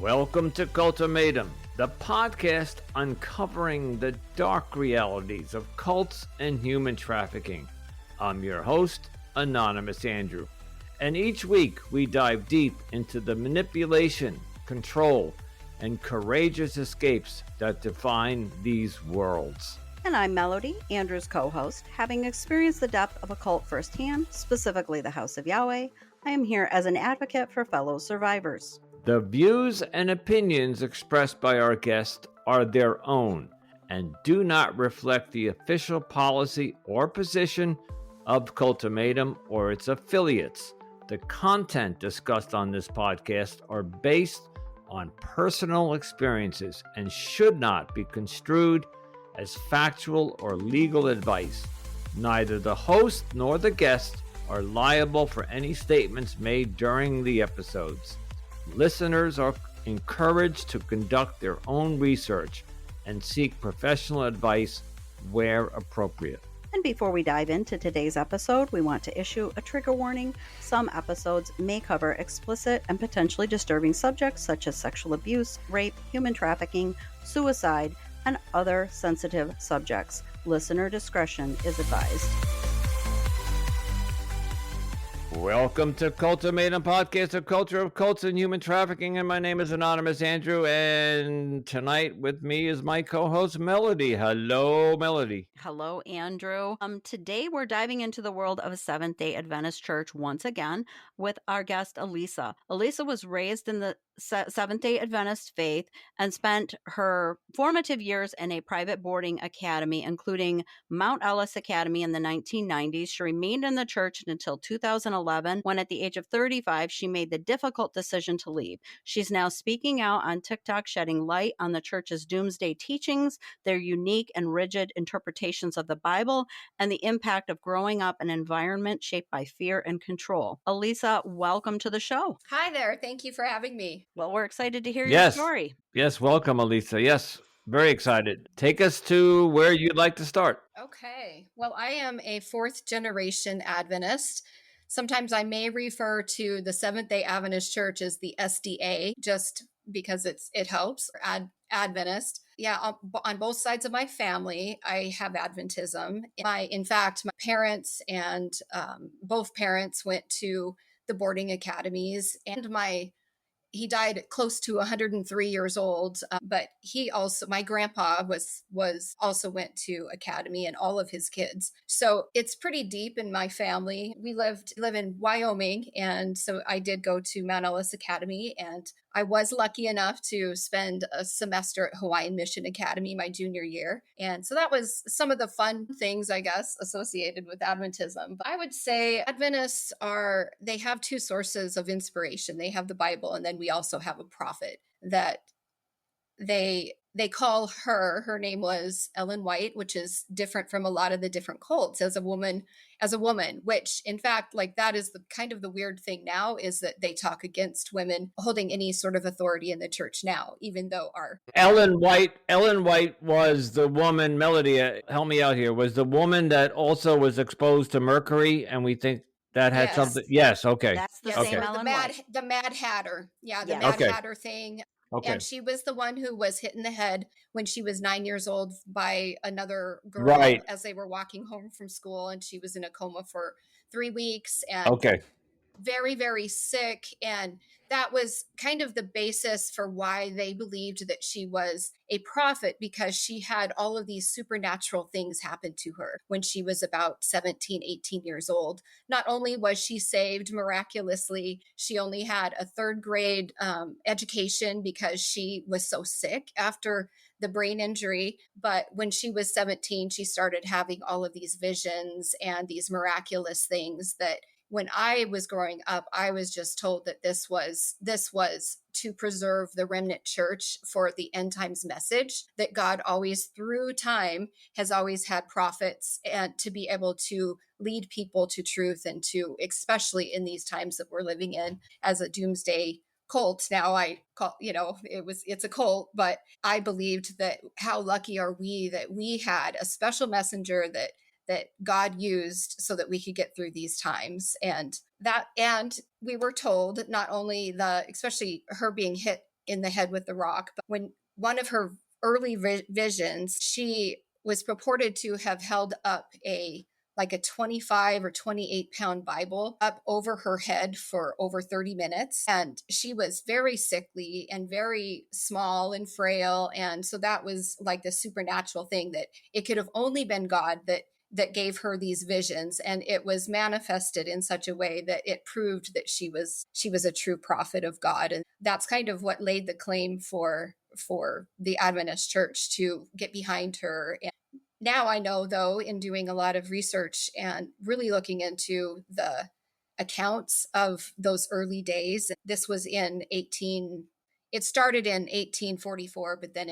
Welcome to Cultimatum, the podcast uncovering the dark realities of cults and human trafficking. I'm your host, Anonymous Andrew, and each week we dive deep into the manipulation, control, and courageous escapes that define these worlds. And I'm Melody, Andrew's co-host. Having experienced the depth of a cult firsthand, specifically the House of Yahweh, I am here as an advocate for fellow survivors. The views and opinions expressed by our guests are their own and do not reflect the official policy or position of Cultimatum or its affiliates. The content discussed on this podcast are based on personal experiences and should not be construed as factual or legal advice. Neither the host nor the guest are liable for any statements made during the episodes. Listeners are encouraged to conduct their own research and seek professional advice where appropriate. And before we dive into today's episode, we want to issue a trigger warning. Some episodes may cover explicit and potentially disturbing subjects such as sexual abuse, rape, human trafficking, suicide, and other sensitive subjects. Listener discretion is advised. Welcome to Cultimatum Podcast, a culture of cults and human trafficking, and my name is Anonymous Andrew, and tonight with me is my co-host Melody. Hello, Melody. Hello, Andrew. Today we're diving into the world of Seventh-day Adventist Church once again with our guest, Elisa. Elisa was raised in the Seventh-day Adventist faith and spent her formative years in a private boarding academy, including Mount Ellis Academy in the 1990s. She remained in the church until 2011, when at the age of 35, she made the difficult decision to leave. She's now speaking out on TikTok, shedding light on the church's doomsday teachings, their unique and rigid interpretations of the Bible, and the impact of growing up in an environment shaped by fear and control. Elisa, welcome to the show. Hi there. Thank you for having me. Well, we're excited to hear your story. Yes, welcome, Elisa. Yes, very excited. Take us to where you'd like to start. Okay. Well, I am a fourth generation Adventist. Sometimes I may refer to the Seventh-day Adventist Church as the SDA, just because it helps, or Adventist. Yeah, on both sides of my family, I have Adventism. In fact, my parents and both parents went to the boarding academies, and he died close to 103 years old, but my grandpa was also went to academy, and all of his kids. So it's pretty deep in my family. We live in Wyoming, and so I did go to Mount Ellis Academy, and I was lucky enough to spend a semester at Hawaiian Mission Academy my junior year. And so that was some of the fun things, I guess, associated with Adventism. But I would say Adventists they have two sources of inspiration. They have the Bible, and then we also have a prophet that they call her name was Ellen White, which is different from a lot of the different cults as a woman, which in fact, like, that is the kind of the weird thing now, is that they talk against women holding any sort of authority in the church now, even though Ellen White was the woman, Melody, help me out here, was the woman that also was exposed to mercury, and we think that had something. Yes. Okay. That's the Okay. same Ellen White. the Mad Hatter. Yeah. The Yes. Mad Okay. Hatter thing. Okay. And she was the one who was hit in the head when she was 9 years old by another girl, Right, as they were walking home from school, and she was in a coma for 3 weeks and okay. very, very sick. And that was kind of the basis for why they believed that she was a prophet, because she had all of these supernatural things happen to her when she was about 17, 18 years old. Not only was she saved miraculously, she only had a third grade education because she was so sick after the brain injury. But when she was 17, she started having all of these visions and these miraculous things that, when I was growing up, I was just told that this was to preserve the remnant church for the end times message, that God always through time has always had prophets, and to be able to lead people to truth, and to, especially in these times that we're living in as a doomsday cult. Now I call, it's a cult, but I believed that how lucky are we that we had a special messenger that God used so that we could get through these times. And we were told not only especially her being hit in the head with the rock. But when one of her early visions, she was purported to have held up like a 25 or 28-pound Bible up over her head for over 30 minutes. And she was very sickly and very small and frail. And so that was like the supernatural thing, that it could have only been God that gave her these visions, and it was manifested in such a way that it proved that she was a true prophet of God. And that's kind of what laid the claim for the Adventist Church to get behind her. And now I know, though, in doing a lot of research and really looking into the accounts of those early days, this was it started in 1844, but then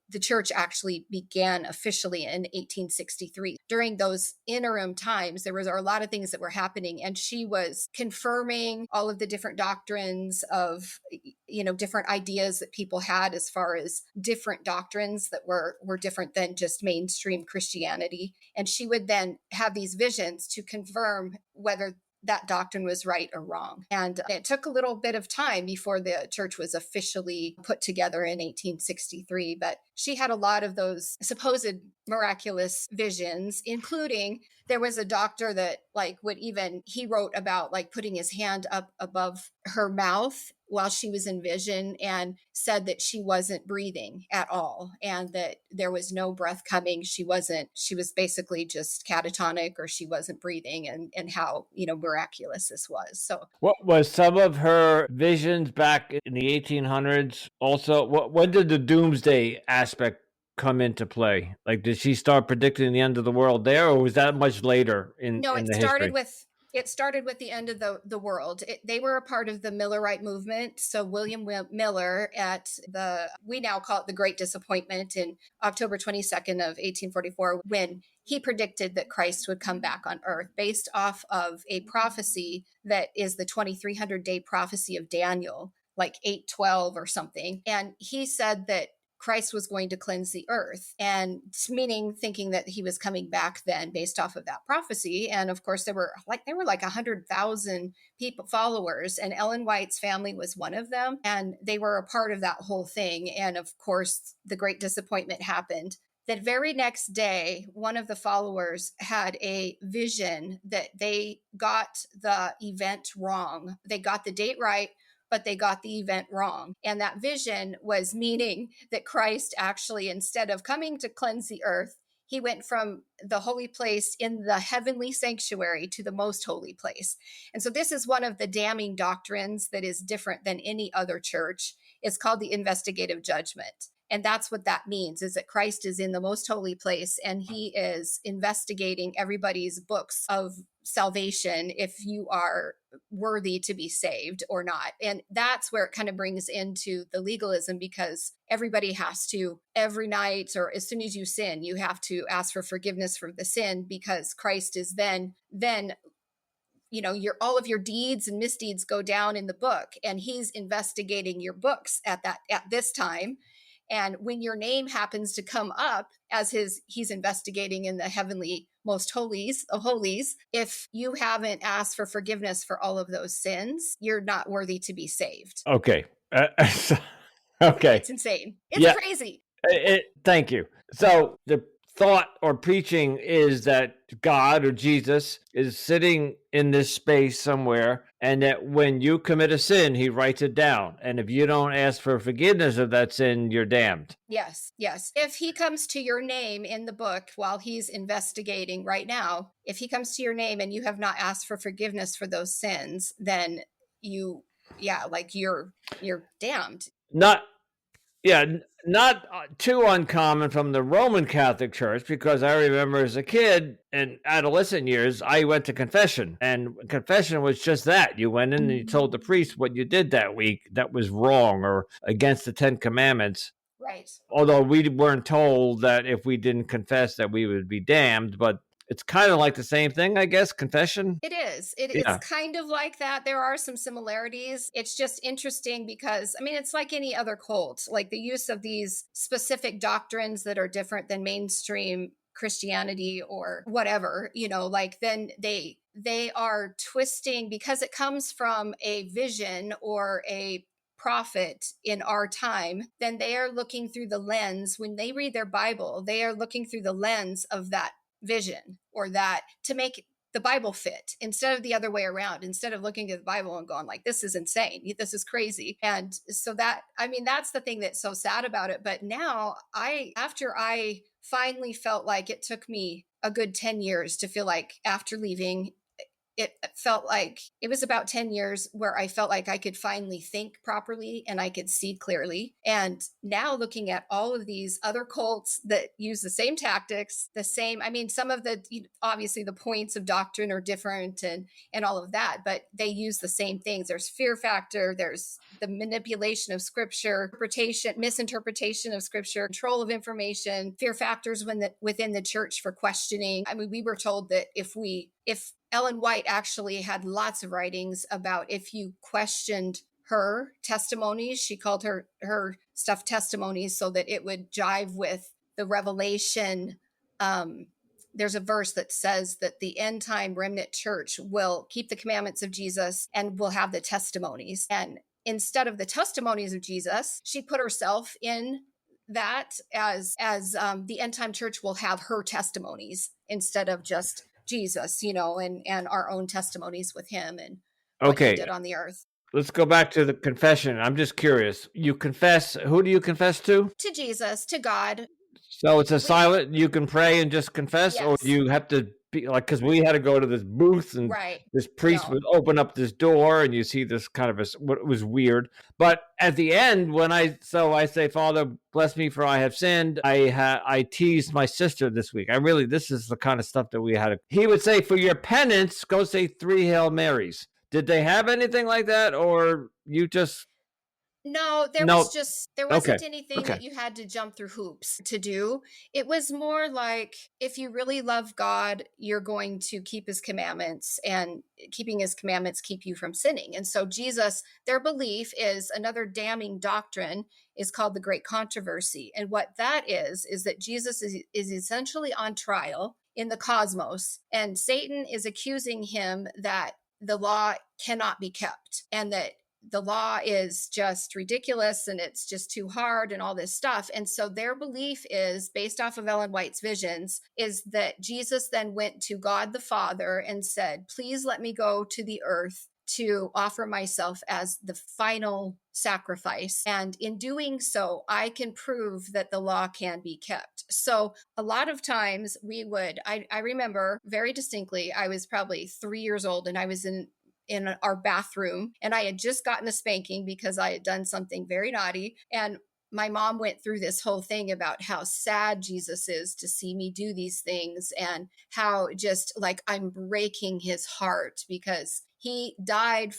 the church actually began officially in 1863. During those interim times, there was a lot of things that were happening, and she was confirming all of the different doctrines of, different ideas that people had as far as different doctrines that were different than just mainstream Christianity. And she would then have these visions to confirm whether that doctrine was right or wrong. And it took a little bit of time before the church was officially put together in 1863. But she had a lot of those supposed miraculous visions, including there was a doctor that he wrote about putting his hand up above her mouth while she was in vision, and said that she wasn't breathing at all and that there was no breath coming. She was basically just catatonic, or she wasn't breathing, and how, miraculous this was. So What was some of her visions back in the 1800s? Also, when did the doomsday aspect come into play? Like, did she start predicting the end of the world there, or was that much later in no, the history? It started with the end of the world. They were a part of the Millerite movement. So William Miller, we now call it the Great Disappointment, in October 22nd of 1844, when he predicted that Christ would come back on earth based off of a prophecy that is the 2300-day prophecy of Daniel, like 8:12 or something. And he said that Christ was going to cleanse the earth, and thinking that he was coming back then based off of that prophecy. And of course, there were like 100,000 people, followers, and Ellen White's family was one of them. And they were a part of that whole thing. And of course, the Great Disappointment happened. That very next day, one of the followers had a vision that they got the event wrong. They got the date right, but they got the event wrong. And that vision was meaning that Christ actually, instead of coming to cleanse the earth, he went from the holy place in the heavenly sanctuary to the most holy place. And so this is one of the damning doctrines that is different than any other church. It's called the investigative judgment. And that's what that means, is that Christ is in the most holy place, and he is investigating everybody's books of salvation, if you are worthy to be saved or not. And that's where it kind of brings into the legalism, because everybody has to, every night or as soon as you sin, you have to ask for forgiveness for the sin, because Christ is then all of your deeds and misdeeds go down in the book, and he's investigating your books at this time. And when your name happens to come up as he's investigating in the heavenly most holies of holies, if you haven't asked for forgiveness for all of those sins, you're not worthy to be saved. Okay. Okay. It's insane. It's crazy. Thank you. So the thought or preaching is that God or Jesus is sitting in this space somewhere, and that when you commit a sin, he writes it down. And if you don't ask for forgiveness of that sin, you're damned. Yes. If he comes to your name in the book while he's investigating right now, if he comes to your name and you have not asked for forgiveness for those sins, then you're damned. Not too uncommon from the Roman Catholic Church, because I remember as a kid and adolescent years, I went to confession, and confession was just that. You went in and you told the priest what you did that week that was wrong or against the 10 Commandments. Right. Although we weren't told that if we didn't confess that we would be damned, but it's kind of like the same thing, I guess, confession. It is. It's kind of like that. There are some similarities. It's just interesting because, it's like any other cult, like the use of these specific doctrines that are different than mainstream Christianity or whatever, then they are twisting, because it comes from a vision or a prophet in our time, then they are looking through the lens. When they read their Bible, they are looking through the lens of that vision, or that, to make the Bible fit, instead of the other way around, instead of looking at the Bible and going like, this is insane, this is crazy. And so that, I mean, that's the thing that's so sad about it. But now after I finally felt like, it took me a good 10 years to feel like, after leaving, it felt like it was about 10 years where I felt like I could finally think properly and I could see clearly. And now looking at all of these other cults that use the same tactics, I mean, some of the, obviously the points of doctrine are different and all of that, but they use the same things. There's fear factor, there's the manipulation of scripture, misinterpretation of scripture, control of information, fear factors within the church for questioning. I mean, we were told that if Ellen White actually had lots of writings about, if you questioned her testimonies, she called her stuff testimonies, so that it would jive with the revelation. There's a verse that says that the end time remnant church will keep the commandments of Jesus and will have the testimonies. And instead of the testimonies of Jesus, she put herself in that as the end time church will have her testimonies instead of just Jesus, and our own testimonies with him and what he did on the earth. Let's go back to the confession. I'm just curious. You confess, who do you confess to? To Jesus, to God. So it's silent, you can pray and just confess, Yes. or you have to be like, because we had to go to this booth and this priest would open up this door and you see this kind of what was weird. But at the end, when I say, Father, bless me for I have sinned. I teased my sister this week. This is the kind of stuff that we had. He would say, for your penance, go say 3 Hail Marys. Did they have anything like that, or you just... No, there wasn't anything that you had to jump through hoops to do. It was more like, if you really love God, you're going to keep his commandments, and keeping his commandments keep you from sinning. And so Jesus, their belief is, another damning doctrine is called the Great Controversy. And what that is that Jesus is essentially on trial in the cosmos, and Satan is accusing him that the law cannot be kept, and that the law is just ridiculous and it's just too hard and all this stuff. And so their belief is, based off of Ellen White's visions, is that Jesus then went to God the Father and said, please let me go to the earth to offer myself as the final sacrifice. And in doing so, I can prove that the law can be kept. So a lot of times I remember very distinctly, I was probably 3 years old and I was in our bathroom, and I had just gotten a spanking because I had done something very naughty. And my mom went through this whole thing about how sad Jesus is to see me do these things, and how just like I'm breaking his heart, because he died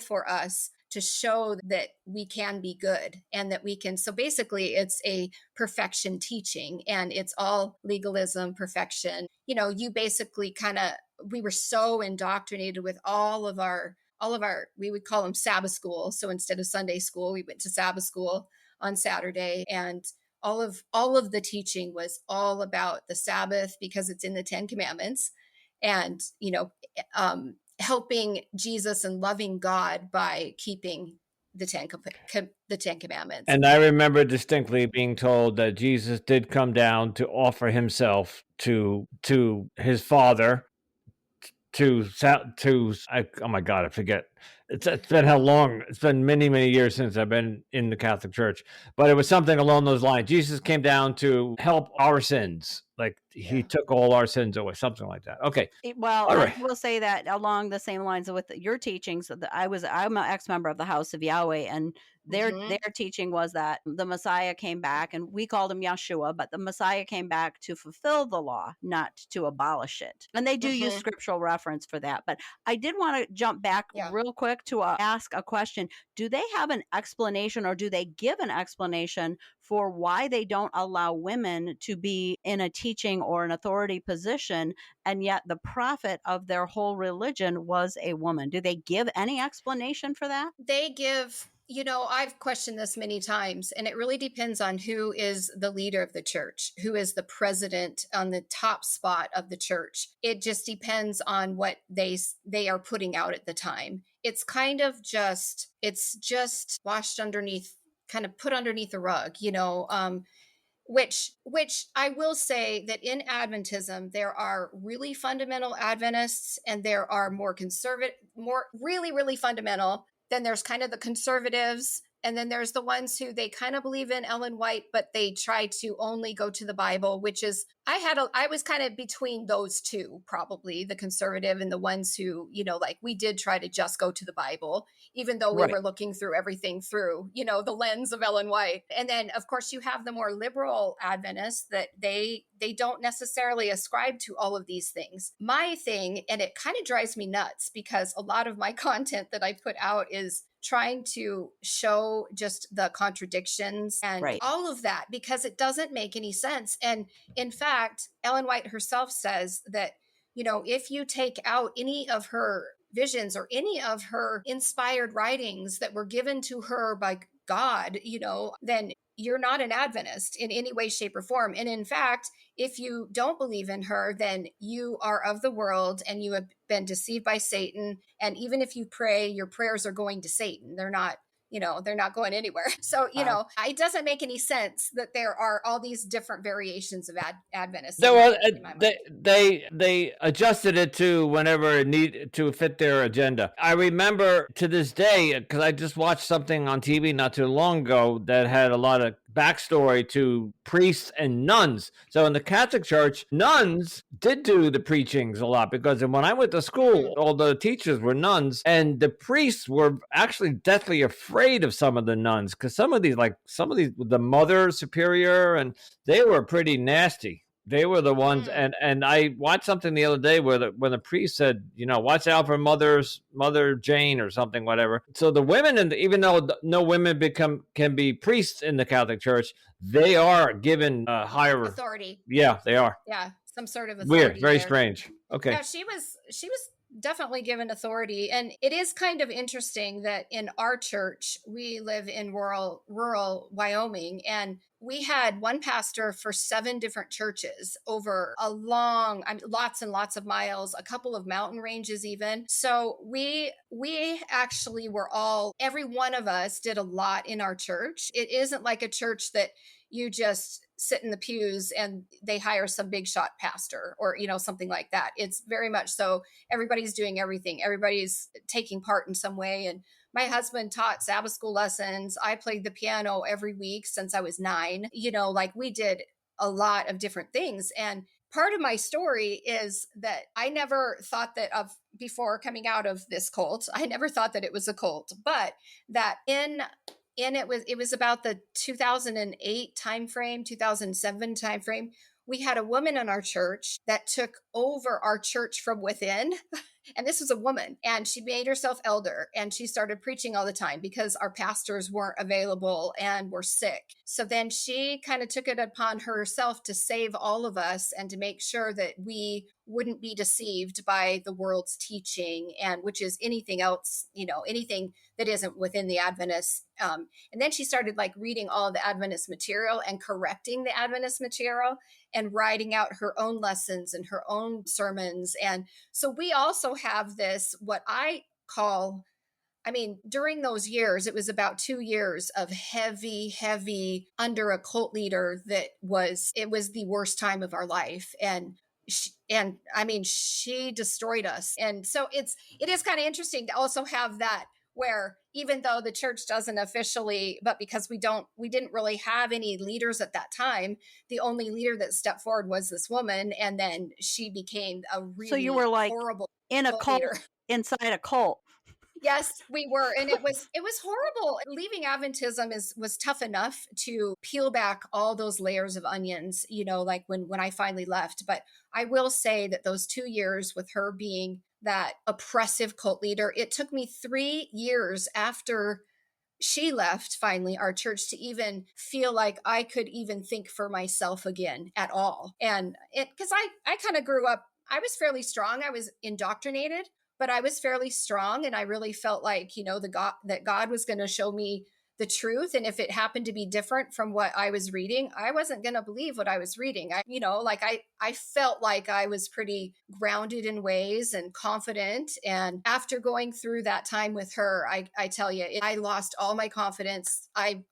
for us to show that we can be good, and that we can. So basically it's a perfection teaching, and it's all legalism, perfection. You basically we were so indoctrinated with all of our, we would call them Sabbath school. So instead of Sunday school, we went to Sabbath school on Saturday, and all of the teaching was all about the Sabbath, because it's in the 10 Commandments, and, helping Jesus and loving God by keeping the 10 Commandments. And I remember distinctly being told that Jesus did come down to offer himself to his Father, oh my God, I forget. It's been how long? It's been many, many years since I've been in the Catholic Church, but it was something along those lines. Jesus came down to help our sins. Like he took all our sins away, something like that. Okay. Well, I will say that along the same lines with your teachings, I'm an ex-member of the House of Yahweh, and their teaching was that the Messiah came back, and we called him Yeshua, but the Messiah came back to fulfill the law, not to abolish it. And they do use scriptural reference for that. But I did want to jump back real quick to ask a question. Do they have an explanation, or do they give an explanation for why they don't allow women to be in a teaching or an authority position, and yet the prophet of their whole religion was a woman? Do they give any explanation for that? They give I've questioned this many times, and it really depends on who is the leader of the church, who is the president on the top spot of the church. It just depends on what they are putting out at the time. It's kind of just washed underneath, kind of put underneath the rug, which I will say that in Adventism, there are really fundamental Adventists and there are more conservative, more really, really fundamental. Then there's kind of the conservatives. And then there's the ones who they kind of believe in Ellen White, but they try to only go to the Bible, which is, I was kind of between those two, probably the conservative and the ones who, like we did try to just go to the Bible, even though we Right. were looking through everything through, the lens of Ellen White. And then of course you have the more liberal Adventists that they don't necessarily ascribe to all of these things. My thing, and it kind of drives me nuts because a lot of my content that I put out is trying to show just the contradictions and Right. all of that, because it doesn't make any sense. And in fact, Ellen White herself says that, if you take out any of her visions or any of her inspired writings that were given to her by God, then you're not an Adventist in any way, shape, or form. And in fact, if you don't believe in her, then you are of the world and you have been deceived by Satan. And even if you pray, your prayers are going to Satan. They're not going anywhere. So, it doesn't make any sense that there are all these different variations of Adventists. They adjusted it to whenever it needed to fit their agenda. I remember to this day, because I just watched something on TV not too long ago that had a lot of backstory to priests and nuns. So in the Catholic Church, nuns did do the preachings a lot, because when I went to school, all the teachers were nuns, and the priests were actually deathly afraid of some of the nuns, because some of these, the Mother Superior, and they were pretty nasty. They were the ones, and I watched something the other day where when the priest said, watch out for Mother Jane or something, whatever. So the women, even though no women can be priests in the Catholic Church, they are given higher authority. Yeah, they are. Yeah, some sort of authority. Weird, very strange. Okay. Yeah, she was definitely given authority. And it is kind of interesting that in our church, we live in rural Wyoming, and we had one pastor for 7 different churches over lots and lots of miles, a couple of mountain ranges even. So we actually every one of us did a lot in our church. It isn't like a church that you just sit in the pews and they hire some big shot pastor or, something like that. It's very much so everybody's doing everything. Everybody's taking part in some way. And my husband taught Sabbath school lessons. I played the piano every week since I was 9. We did a lot of different things. And part of my story is that I never thought before coming out of this cult, I never thought that it was a cult, but that it was about the 2008 timeframe, 2007 timeframe. We had a woman in our church that took over our church from within. And this was a woman, and she made herself elder, and she started preaching all the time because our pastors weren't available and were sick. So then she kind of took it upon herself to save all of us and to make sure that we wouldn't be deceived by the world's teaching, and which is anything else, anything that isn't within the Adventists. And then she started reading all the Adventist material and correcting the Adventist material and writing out her own lessons and her own sermons. And so we also have this, what I call, during those years, it was about 2 years of heavy under a cult leader it was the worst time of our life. And she destroyed us. And so it is kind of interesting to also have that, where even though the church doesn't officially, but because we didn't really have any leaders at that time, the only leader that stepped forward was this woman. And then she became a really So you were horrible in a cult leader. Inside a cult. Yes, we were. And it was horrible. Leaving Adventism was tough enough to peel back all those layers of onions, when I finally left. But I will say that those 2 years with her being that oppressive cult leader, it took me 3 years after she left finally our church to even feel like I could even think for myself again at all. And because I kind of grew up, I was fairly strong. I was indoctrinated, but I was fairly strong, and I really felt like, that God was going to show me the truth. And if it happened to be different from what I was reading, I wasn't going to believe what I was reading. I felt like I was pretty grounded in ways and confident. And after going through that time with her, I tell you, I lost all my confidence. I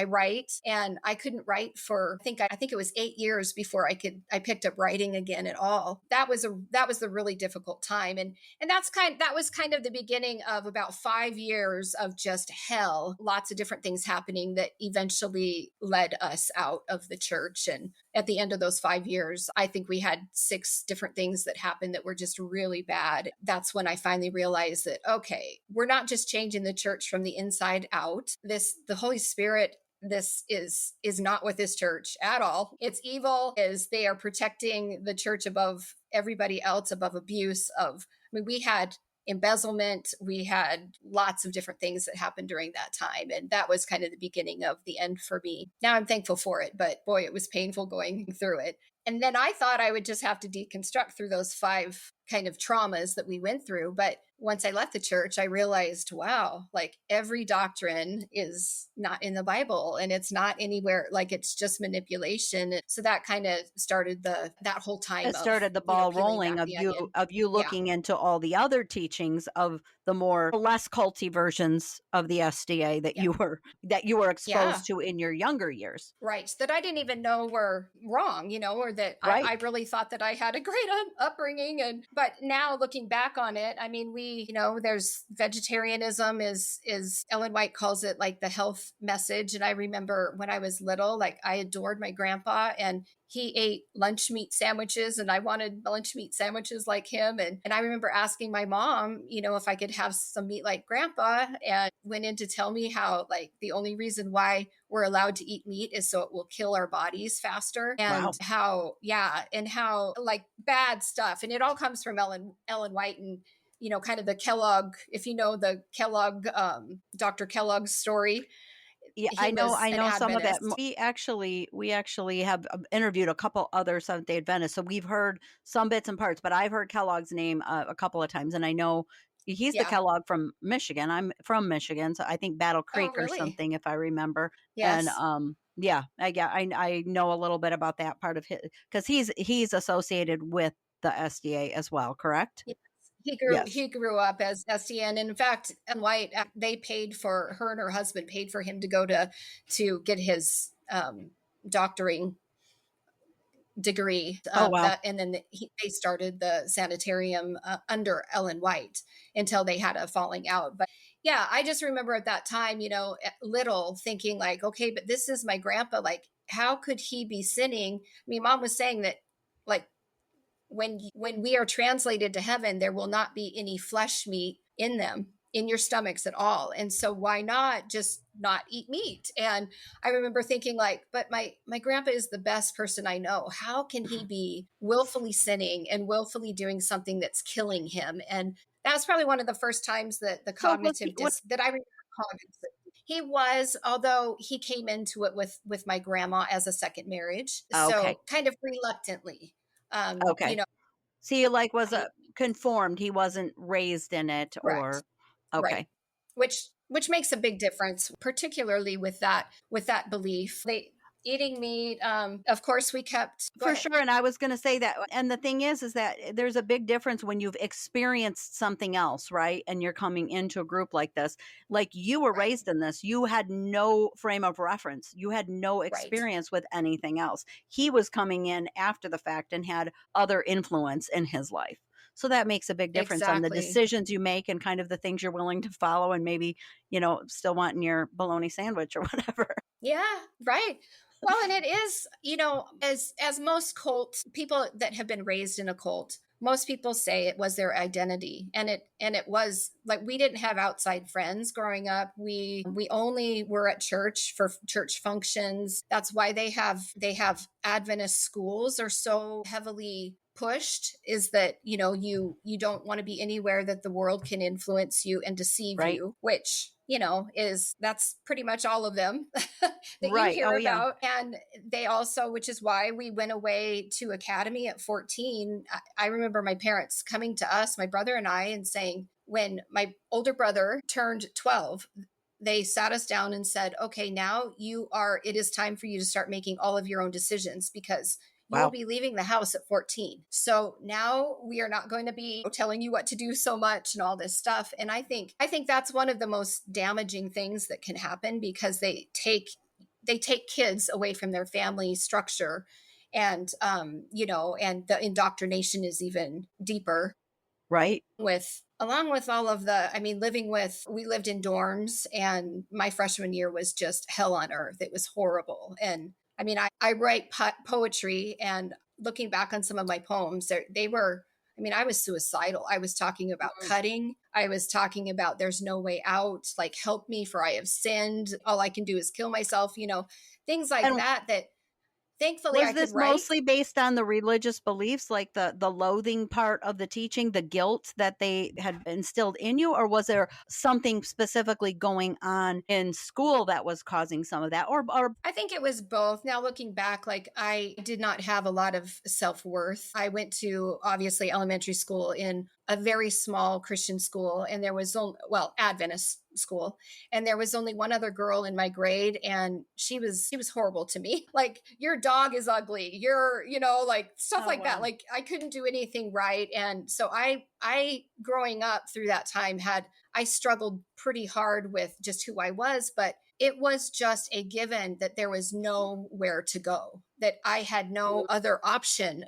write, and I couldn't write for, I think it was 8 years before I picked up writing again at all. That was a really difficult time. And that was kind of the beginning of about 5 years of just hell, lots of different things happening that eventually led us out of the church. And at the end of those 5 years, I think we had 6 different things that happened that were just really bad. That's when I finally realized that, okay, we're not just changing the church from the inside out. The Holy Spirit, this is not with this church at all. It's evil, is they are protecting the church above everybody else, above abuse we had embezzlement. We had lots of different things that happened during that time. And that was kind of the beginning of the end for me. Now I'm thankful for it, but boy, it was painful going through it. And then I thought I would just have to deconstruct through those 5 kind of traumas that we went through. But once I left the church, I realized, wow, like every doctrine is not in the Bible, and it's not anywhere, like it's just manipulation. So that kind of started that whole time. It started the ball rolling of you Yeah. looking into all the other teachings of the less culty versions of the SDA that Yeah. you were exposed Yeah. to in your younger years. Right. That I didn't even know were wrong, or that Right. I really thought that I had a great upbringing. But now looking back on it, I mean, there's vegetarianism is Ellen White calls it like the health message. And I remember when I was little, like I adored my grandpa, and he ate lunch meat sandwiches, and I wanted lunch meat sandwiches like him. And I remember asking my mom, if I could have some meat like grandpa, and went in to tell me how like the only reason why we're allowed to eat meat is so it will kill our bodies faster. And Wow. how like bad stuff. And it all comes from Ellen White, and kind of the Kellogg, if you know the Kellogg, Dr. Kellogg's story. Yeah, He I was know an some of that. Adventist. We actually have interviewed a couple other Seventh-day Adventists, so we've heard some bits and parts. But I've heard Kellogg's name a couple of times, and I know he's the Yeah. Kellogg from Michigan. I'm from Michigan, so I think Battle Creek or really? something, if I remember. Yes. And I know a little bit about that part of his, because he's associated with the SDA as well, correct? Yes. Yes. He grew up as SDN. And in fact, and White, they paid for her, and her husband paid for him to go to get his doctoring degree. Oh, wow. And then they started the sanitarium under Ellen White until they had a falling out. But yeah, I just remember at that time, little thinking like, okay, but this is my grandpa. Like, how could he be sinning? I mean, Mom was saying that, like, when we are translated to heaven, there will not be any flesh meat in them, in your stomachs at all. And so why not just not eat meat? And I remember thinking like, but my grandpa is the best person I know. How can he be willfully sinning and willfully doing something that's killing him? And that was probably one of the first times that the cognitive that I remember cognitive. He was, although he came into it with my grandma as a second marriage. Okay. So kind of reluctantly. Okay. So he like was I- conformed. He wasn't raised in it, correct. or okay. Right. Which makes a big difference, particularly with that belief. Eating meat, of course we kept For sure. And I was going to say that. And the thing is that there's a big difference when you've experienced something else, right? And you're coming into a group like this. Like you were Right. raised in this, you had no frame of reference. You had no Right. experience with anything else. He was coming in after the fact and had other influence in his life. So that makes a big difference on the Exactly. decisions you make and kind of the things you're willing to follow, and maybe, still wanting your bologna sandwich or whatever. Yeah, right. Well, and it is, as most cult people that have been raised in a cult, most people say it was their identity. And it was like, we didn't have outside friends growing up. We only were at church for church functions. That's why they have Adventist schools are so heavily pushed, is that you don't want to be anywhere that the world can influence you and deceive Right. you, which that's pretty much all of them that you Right. hear Oh, yeah. about. And they also, which is why we went away to academy at 14. I remember my parents coming to us, my brother and I, and saying, when my older brother turned 12, they sat us down and said, okay, now it is time for you to start making all of your own decisions, because you will Wow. be leaving the house at 14. So now we are not going to be telling you what to do so much and all this stuff. And I think that's one of the most damaging things that can happen, because they take kids away from their family structure. And and the indoctrination is even deeper, Right. with along with all of the, we lived in dorms, and my freshman year was just hell on earth. It was horrible. And I write poetry, and looking back on some of my poems, they were, I was suicidal. I was talking about Mm. cutting. I was talking about there's no way out, like, help me, for I have sinned. All I can do is kill myself, things like And that thankfully I was could this write. mostly based on the religious beliefs, like the loathing part of the teaching, the guilt that they had instilled in you, or was there something specifically going on in school that was causing some of that? Or I think it was both. Now, looking back, like, I did not have a lot of self worth. I went to, obviously, elementary school in a very small Christian school, and there was only, well, Adventist school, and there was only one other girl in my grade, and she was horrible to me. Like, your dog is ugly. Like, stuff oh like that. wow, Like, I couldn't do anything right, and so I growing up through that time, I struggled pretty hard with just who I was, but it was just a given that there was nowhere to go, that I had no other option.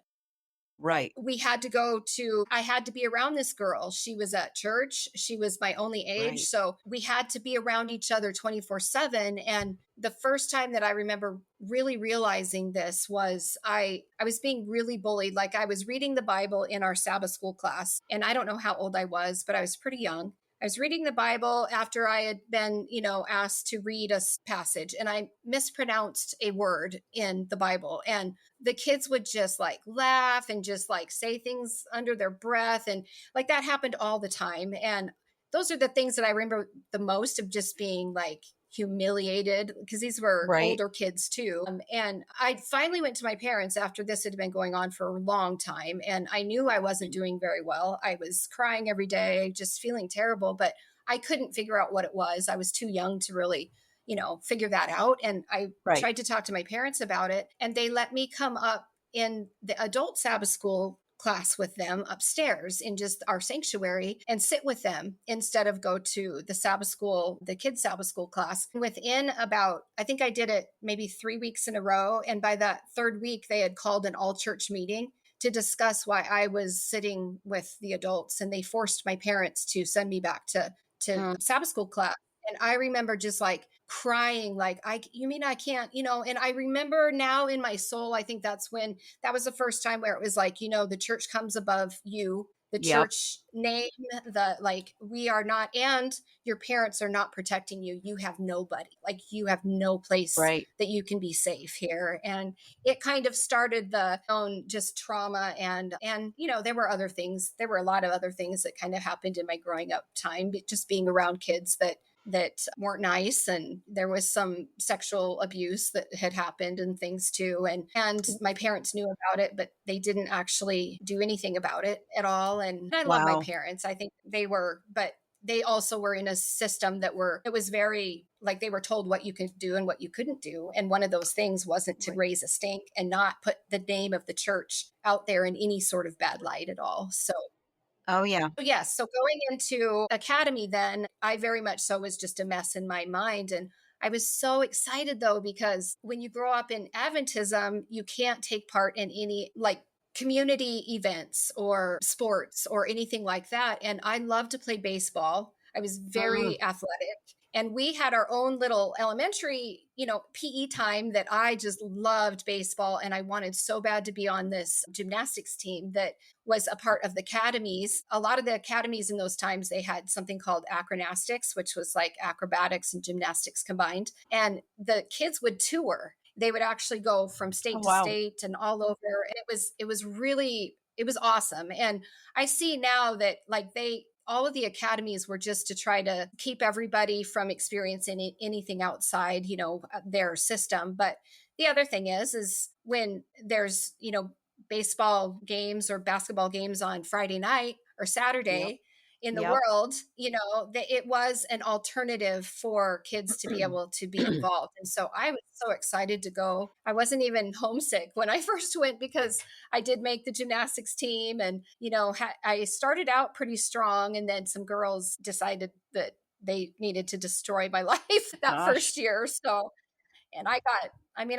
right, I had to be around this girl. She was at church. She was my only age. right. So we had to be around each other 24/7. And the first time that I remember really realizing this was I was being really bullied. Like, I was reading the Bible in our Sabbath school class, and I don't know how old I was, but I was pretty young. I was reading the Bible after I had been, asked to read a passage, and I mispronounced a word in the Bible. And the kids would just, like, laugh and just, like, say things under their breath. And, like, that happened all the time. And those are the things that I remember the most, of just being, like, humiliated, because these were Right. older kids too. And I finally went to my parents after this had been going on for a long time. And I knew I wasn't doing very well. I was crying every day, just feeling terrible, but I couldn't figure out what it was. I was too young to really, figure that out. And I Right. tried to talk to my parents about it, and they let me come up in the adult Sabbath school class with them upstairs in just our sanctuary, and sit with them instead of go to the kids Sabbath school class. Within about, I think I did it maybe 3 weeks in a row. And by that third week, they had called an all church meeting to discuss why I was sitting with the adults. And they forced my parents to send me back to Mm. Sabbath school class. And I remember just, like, crying, like, you mean I can't, and I remember now in my soul, I think that was the first time where it was like, the church comes above you, the Yep. church name, like, we are not, and your parents are not protecting you. You have nobody, like, you have no place Right. that you can be safe here. And it kind of started the own just trauma. And there were a lot of other things that kind of happened in my growing up time, just being around kids that weren't nice, and there was some sexual abuse that had happened and things too. And my parents knew about it, but they didn't actually do anything about it at all. And I love my Wow. parents. I think but they also were in a system it was very, like, they were told what you could do and what you couldn't do. And one of those things wasn't to Right. raise a stink and not put the name of the church out there in any sort of bad light at all. Oh yeah. Yes. So going into academy, then I very much so was just a mess in my mind. And I was so excited, though, because when you grow up in Adventism, you can't take part in any, like, community events or sports or anything like that. And I love to play baseball. I was Mm. very athletic. And we had our own little elementary, PE time that I just loved baseball. And I wanted so bad to be on this gymnastics team that was a part of the academies. A lot of the academies in those times, they had something called acronastics, which was like acrobatics and gymnastics combined. And the kids would tour. They would actually go from Oh state to wow. state and all over. And it was awesome. And I see now that, like, all of the academies were just to try to keep everybody from experiencing anything outside, their system. But the other thing is when there's, baseball games or basketball games on Friday night or Yep. Saturday in the Yep. world, that it was an alternative for kids to be able to be involved. And so I was so excited to go. I wasn't even homesick when I first went because I did make the gymnastics team. And, I started out pretty strong. And then some girls decided that they needed to destroy my life that Gosh. first year. So, and I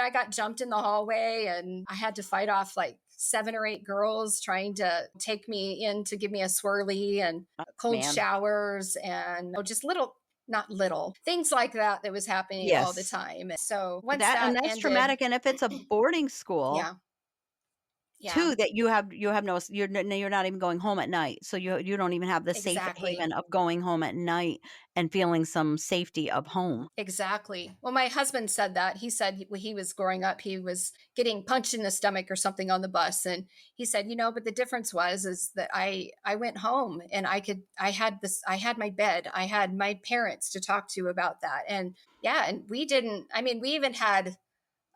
got jumped in the hallway and I had to fight off like 7 or 8 girls trying to take me in to give me a swirly and cold man. showers and just not little things like that was happening all the Yes. time. So once And that's ended, traumatic. And if it's a boarding school, yeah, too, that you're not even going home at night. So you don't even have the safe exactly. haven of going home at night and feeling some safety of home. Exactly. Well, my husband said that. He said when he was growing up, he was getting punched in the stomach or something on the bus. And he said, but the difference is that I went home and I had my bed. I had my parents to talk to about that. And yeah, and we even had,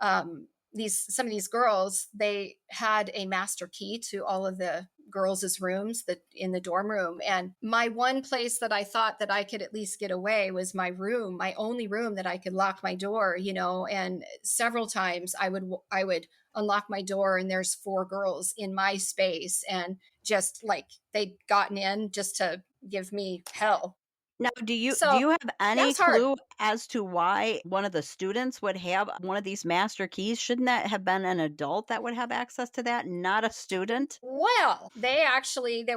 some of these girls, they had a master key to all of the girls' rooms that in the dorm room. And my one place that I thought that I could at least get away was my room, my only room that I could lock my door, and several times I would unlock my door and there's 4 girls in my space and just like they'd gotten in just to give me hell. Now, do you So have that any was hard. clue as to why one of the students would have one of these master keys? Shouldn't that have been an adult that would have access to that, not a student? Well, there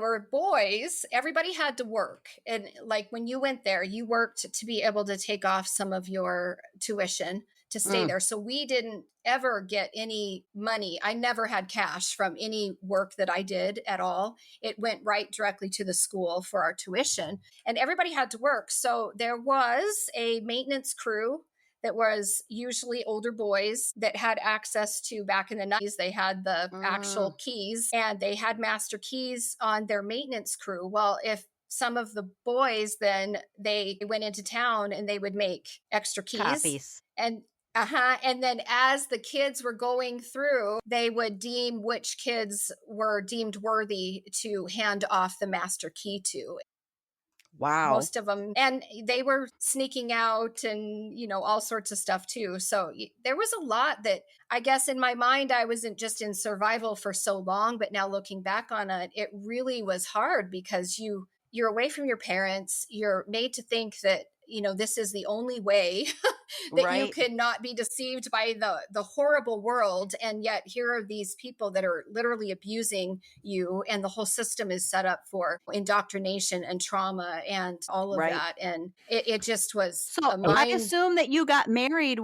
were boys. Everybody had to work. And like when you went there, you worked to be able to take off some of your tuition to stay there. So we didn't ever get any money. I never had cash from any work that I did at all. It went right directly to the school for our tuition, and everybody had to work. So there was a maintenance crew that was usually older boys that had access to, back in the 90s, they had the actual keys and they had master keys on their maintenance crew. Well, if some of the boys, then they went into town and they would make extra keys. Copies. And then as the kids were going through, they would deem which kids were deemed worthy to hand off the master key to. Wow. Most of them, and they were sneaking out and all sorts of stuff too. So there was a lot that I guess in my mind I wasn't just in survival for so long, but now looking back on it, it really was hard because you're away from your parents. You're made to think that this is the only way that you Right. cannot be deceived by the horrible world. And yet here are these people that are literally abusing you. And the whole system is set up for indoctrination and trauma and all of Right. that. And it just was So a mind. I assume that you got married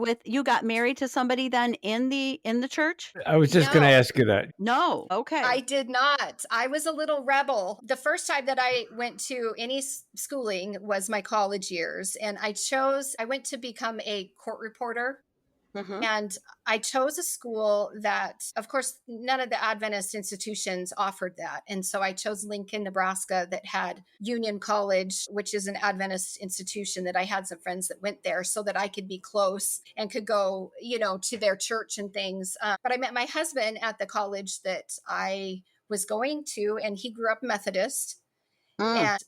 to somebody then in the church? I was just going to No. ask you that. No. Okay. I did not. I was a little rebel. The first time that I went to any schooling was my college years. And I went to become a court reporter. Mhm. And I chose a school that, of course, none of the Adventist institutions offered that. And so I chose Lincoln, Nebraska, that had Union College, which is an Adventist institution that I had some friends that went there so that I could be close and could go, to their church and things. But I met my husband at the college that I was going to, and he grew up Methodist. And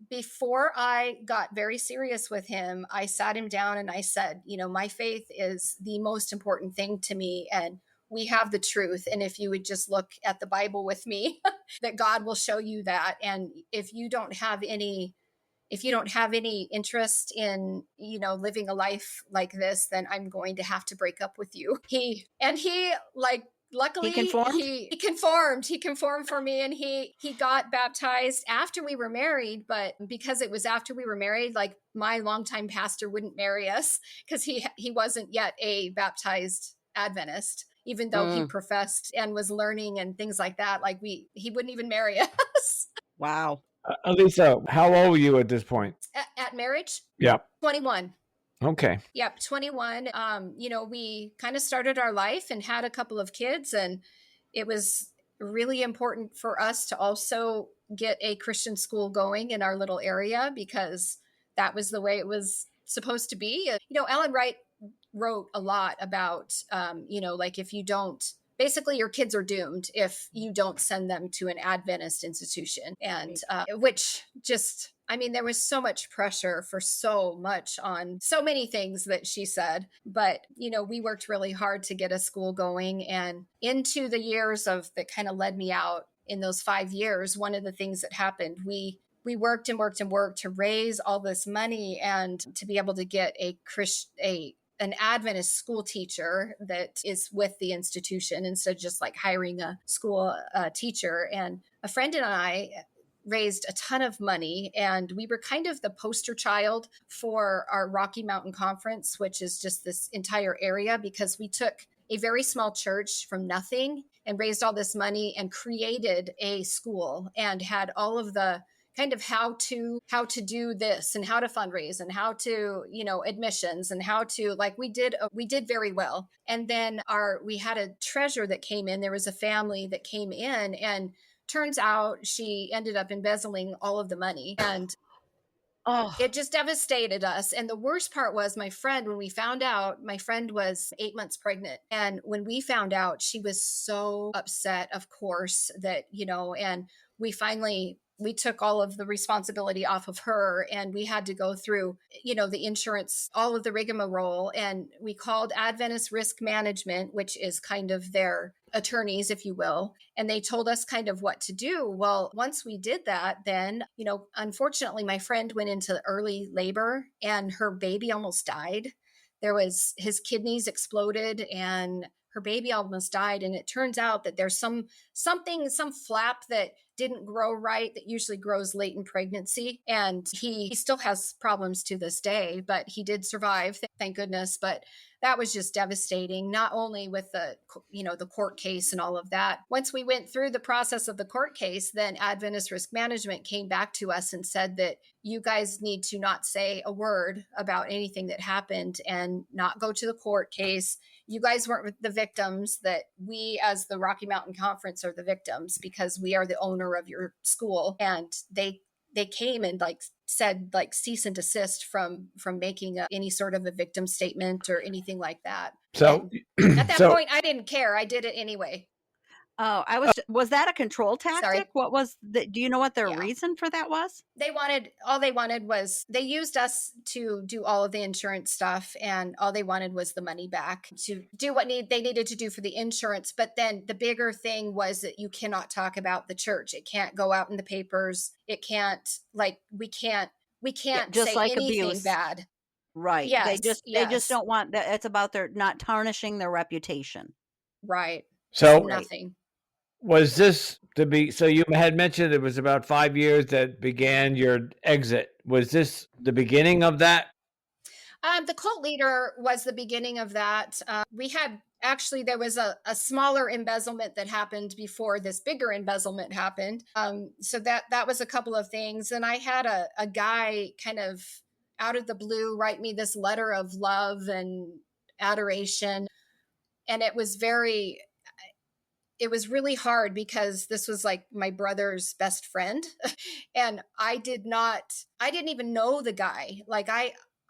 before I got very serious with him, I sat him down and I said, my faith is the most important thing to me. And we have the truth. And if you would just look at the Bible with me, that God will show you that. And if you don't have any interest in, living a life like this, then I'm going to have to break up with you. Luckily, He conformed? He conformed for me, and he got baptized after we were married. But because it was after we were married, like my longtime pastor wouldn't marry us because he wasn't yet a baptized Adventist, even though he professed and was learning and things like that. Like he wouldn't even marry us. Wow. Alisa, how old were you at this point? At marriage? Yeah. 21. Okay. Yep, 21. We kind of started our life and had a couple of kids, and it was really important for us to also get a Christian school going in our little area, because that was the way it was supposed to be. Ellen Wright wrote a lot about, like if you don't, basically your kids are doomed if you don't send them to an Adventist institution. And which just, there was so much pressure for so much on so many things that she said. But, we worked really hard to get a school going. And into the years of that kind of led me out in those 5 years, one of the things that happened, we worked and worked and worked to raise all this money and to be able to get an Adventist school teacher that is with the institution instead of just like hiring a school teacher. And a friend and I raised a ton of money, and we were kind of the poster child for our Rocky Mountain Conference, which is just this entire area, because we took a very small church from nothing and raised all this money and created a school and had all of the kind of how to do this and how to fundraise and how to, admissions and how to, like, we did very well. And then we had a treasurer that came in. There was a family that came in, and turns out she ended up embezzling all of the money. And it just devastated us. And the worst part was when we found out, my friend was 8 months pregnant. And when we found out, she was so upset, of course, that, and we took all of the responsibility off of her, and we had to go through, the insurance, all of the rigmarole. And we called Adventist Risk Management, which is kind of their attorneys, if you will. And they told us kind of what to do. Well, once we did that, then, unfortunately, my friend went into early labor and her baby almost died. His kidneys exploded and her baby almost died. And it turns out that there's some flap that didn't grow right that usually grows late in pregnancy. And he still has problems to this day, but he did survive, thank goodness. But that was just devastating, not only with the court case and all of that. Once we went through the process of the court case, then Adventist Risk Management came back to us and said that you guys need to not say a word about anything that happened and not go to the court case. You guys weren't the victims, that we as the Rocky Mountain Conference are the victims, because we are the owner of your school. And they came and said cease and desist from making any sort of a victim statement or anything like that. So at that point, I didn't care. I did it anyway. Oh, was that a control tactic? Sorry. What was do you know what their reason for that was? All they wanted was, they used us to do all of the insurance stuff, and all they wanted was the money back to do what they needed to do for the insurance. But then the bigger thing was that you cannot talk about the church. It can't go out in the papers. It can't, we can't just say like anything abuse. Bad. Right. Yes, they just don't want that. It's about their not tarnishing their reputation. Right. So nothing. Was this so you had mentioned it was about 5 years that began your exit. Was this the beginning of that? The cult leader was the beginning of that. There was a smaller embezzlement that happened before this bigger embezzlement happened. So that was a couple of things. And I had a guy kind of out of the blue write me this letter of love and adoration. And it was really hard, because this was like my brother's best friend. And I didn't even know the guy.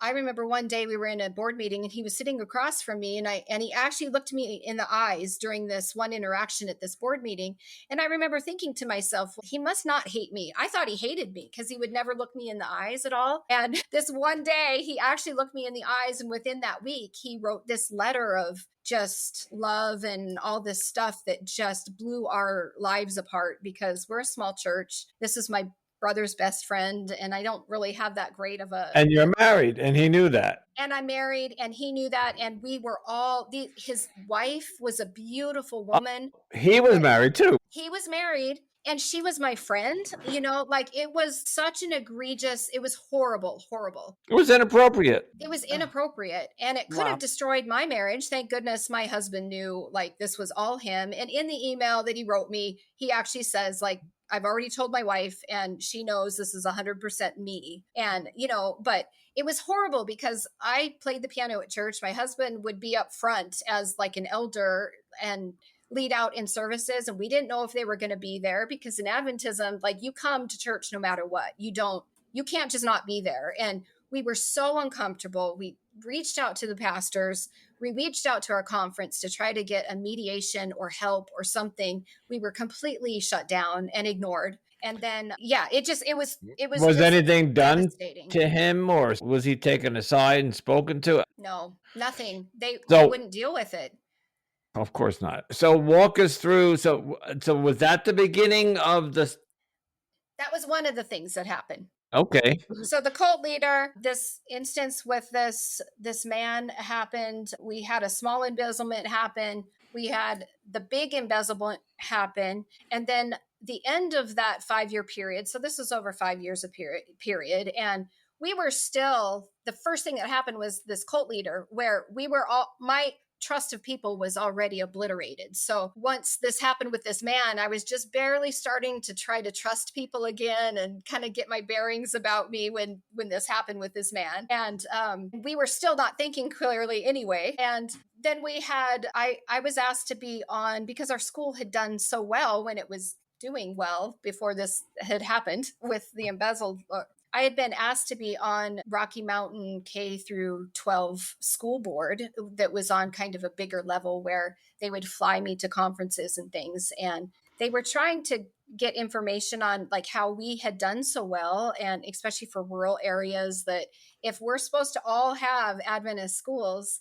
I remember one day we were in a board meeting and he was sitting across from me, and he actually looked me in the eyes during this one interaction at this board meeting. And I remember thinking to myself, he must not hate me. I thought he hated me because he would never look me in the eyes at all. And this one day he actually looked me in the eyes, and within that week he wrote this letter of just love and all this stuff that just blew our lives apart, because we're a small church. This is my brother's best friend, and I don't really have that great of a... And you're married, and he knew that. And I'm married, and he knew that, and we were all... his wife was a beautiful woman. He was married, too. He was married, and she was my friend. It was such an egregious... It was horrible. It was inappropriate. It was inappropriate, and it could have destroyed my marriage. Thank goodness my husband knew, this was all him. And in the email that he wrote me, he actually says, I've already told my wife, and she knows this is 100% me. And, but it was horrible, because I played the piano at church. My husband would be up front as an elder, and lead out in services, and we didn't know if they were going to be there, because in Adventism, like, you come to church no matter what. You can't just not be there. And we were so uncomfortable. We reached out to the pastors. We reached out to our conference to try to get a mediation or help or something. We were completely shut down and ignored. And then, yeah, it was Was just anything done devastating. to him, or was he taken aside and spoken to? No, nothing. They So- wouldn't deal with it. Of course not. So walk us through. So was that the beginning of the? That was one of the things that happened. Okay. So the cult leader, this instance with this man happened. We had a small embezzlement happen. We had the big embezzlement happen. And then the end of that 5-year period. So this was over 5 years of period. And we were still, the first thing that happened was this cult leader, where we were all, my trust of people was already obliterated. So once this happened with this man, I was just barely starting to try to trust people again and kind of get my bearings about me when this happened with this man. And we were still not thinking clearly anyway. And then we had, I was asked to be on, because our school had done so well when it was doing well before this had happened with the embezzled. I had been asked to be on Rocky Mountain K through 12 school board that was on kind of a bigger level, where they would fly me to conferences and things. And they were trying to get information on like how we had done so well, and especially for rural areas, that if we're supposed to all have Adventist schools,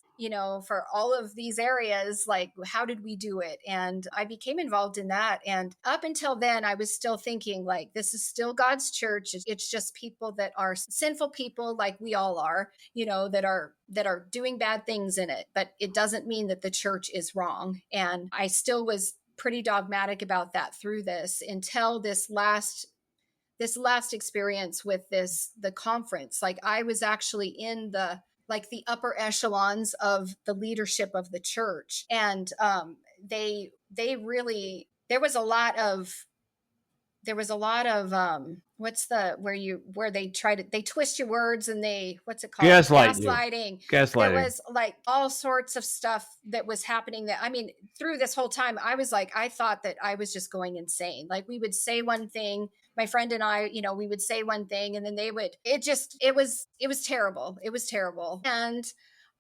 for all of these areas, like, how did we do it? And I became involved in that. And up until then, I was still thinking, like, this is still God's church. It's just people that are sinful people, like we all are, that are doing bad things in it. But it doesn't mean that the church is wrong. And I still was pretty dogmatic about that through this, until this last experience with the conference. Like, I was actually in the upper echelons of the leadership of the church. And they really, there was a lot of where they twist your words, and what's it called? Gaslighting. There was like all sorts of stuff that was happening, that, I mean, through this whole time, I was like, I thought that I was just going insane. Like, we would say one thing, my friend and I, we would say one thing, and then it was terrible. It was terrible. And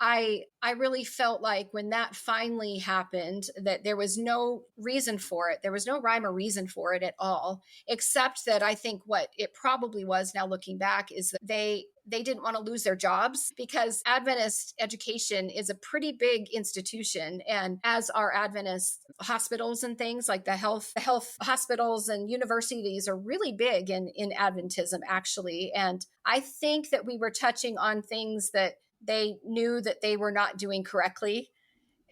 I really felt like when that finally happened, that there was no reason for it. There was no rhyme or reason for it at all, except that I think what it probably was, now looking back, is that they didn't want to lose their jobs, because Adventist education is a pretty big institution. And as are Adventist hospitals and things, like the health hospitals and universities are really big in Adventism, actually. And I think that we were touching on things that they knew that they were not doing correctly,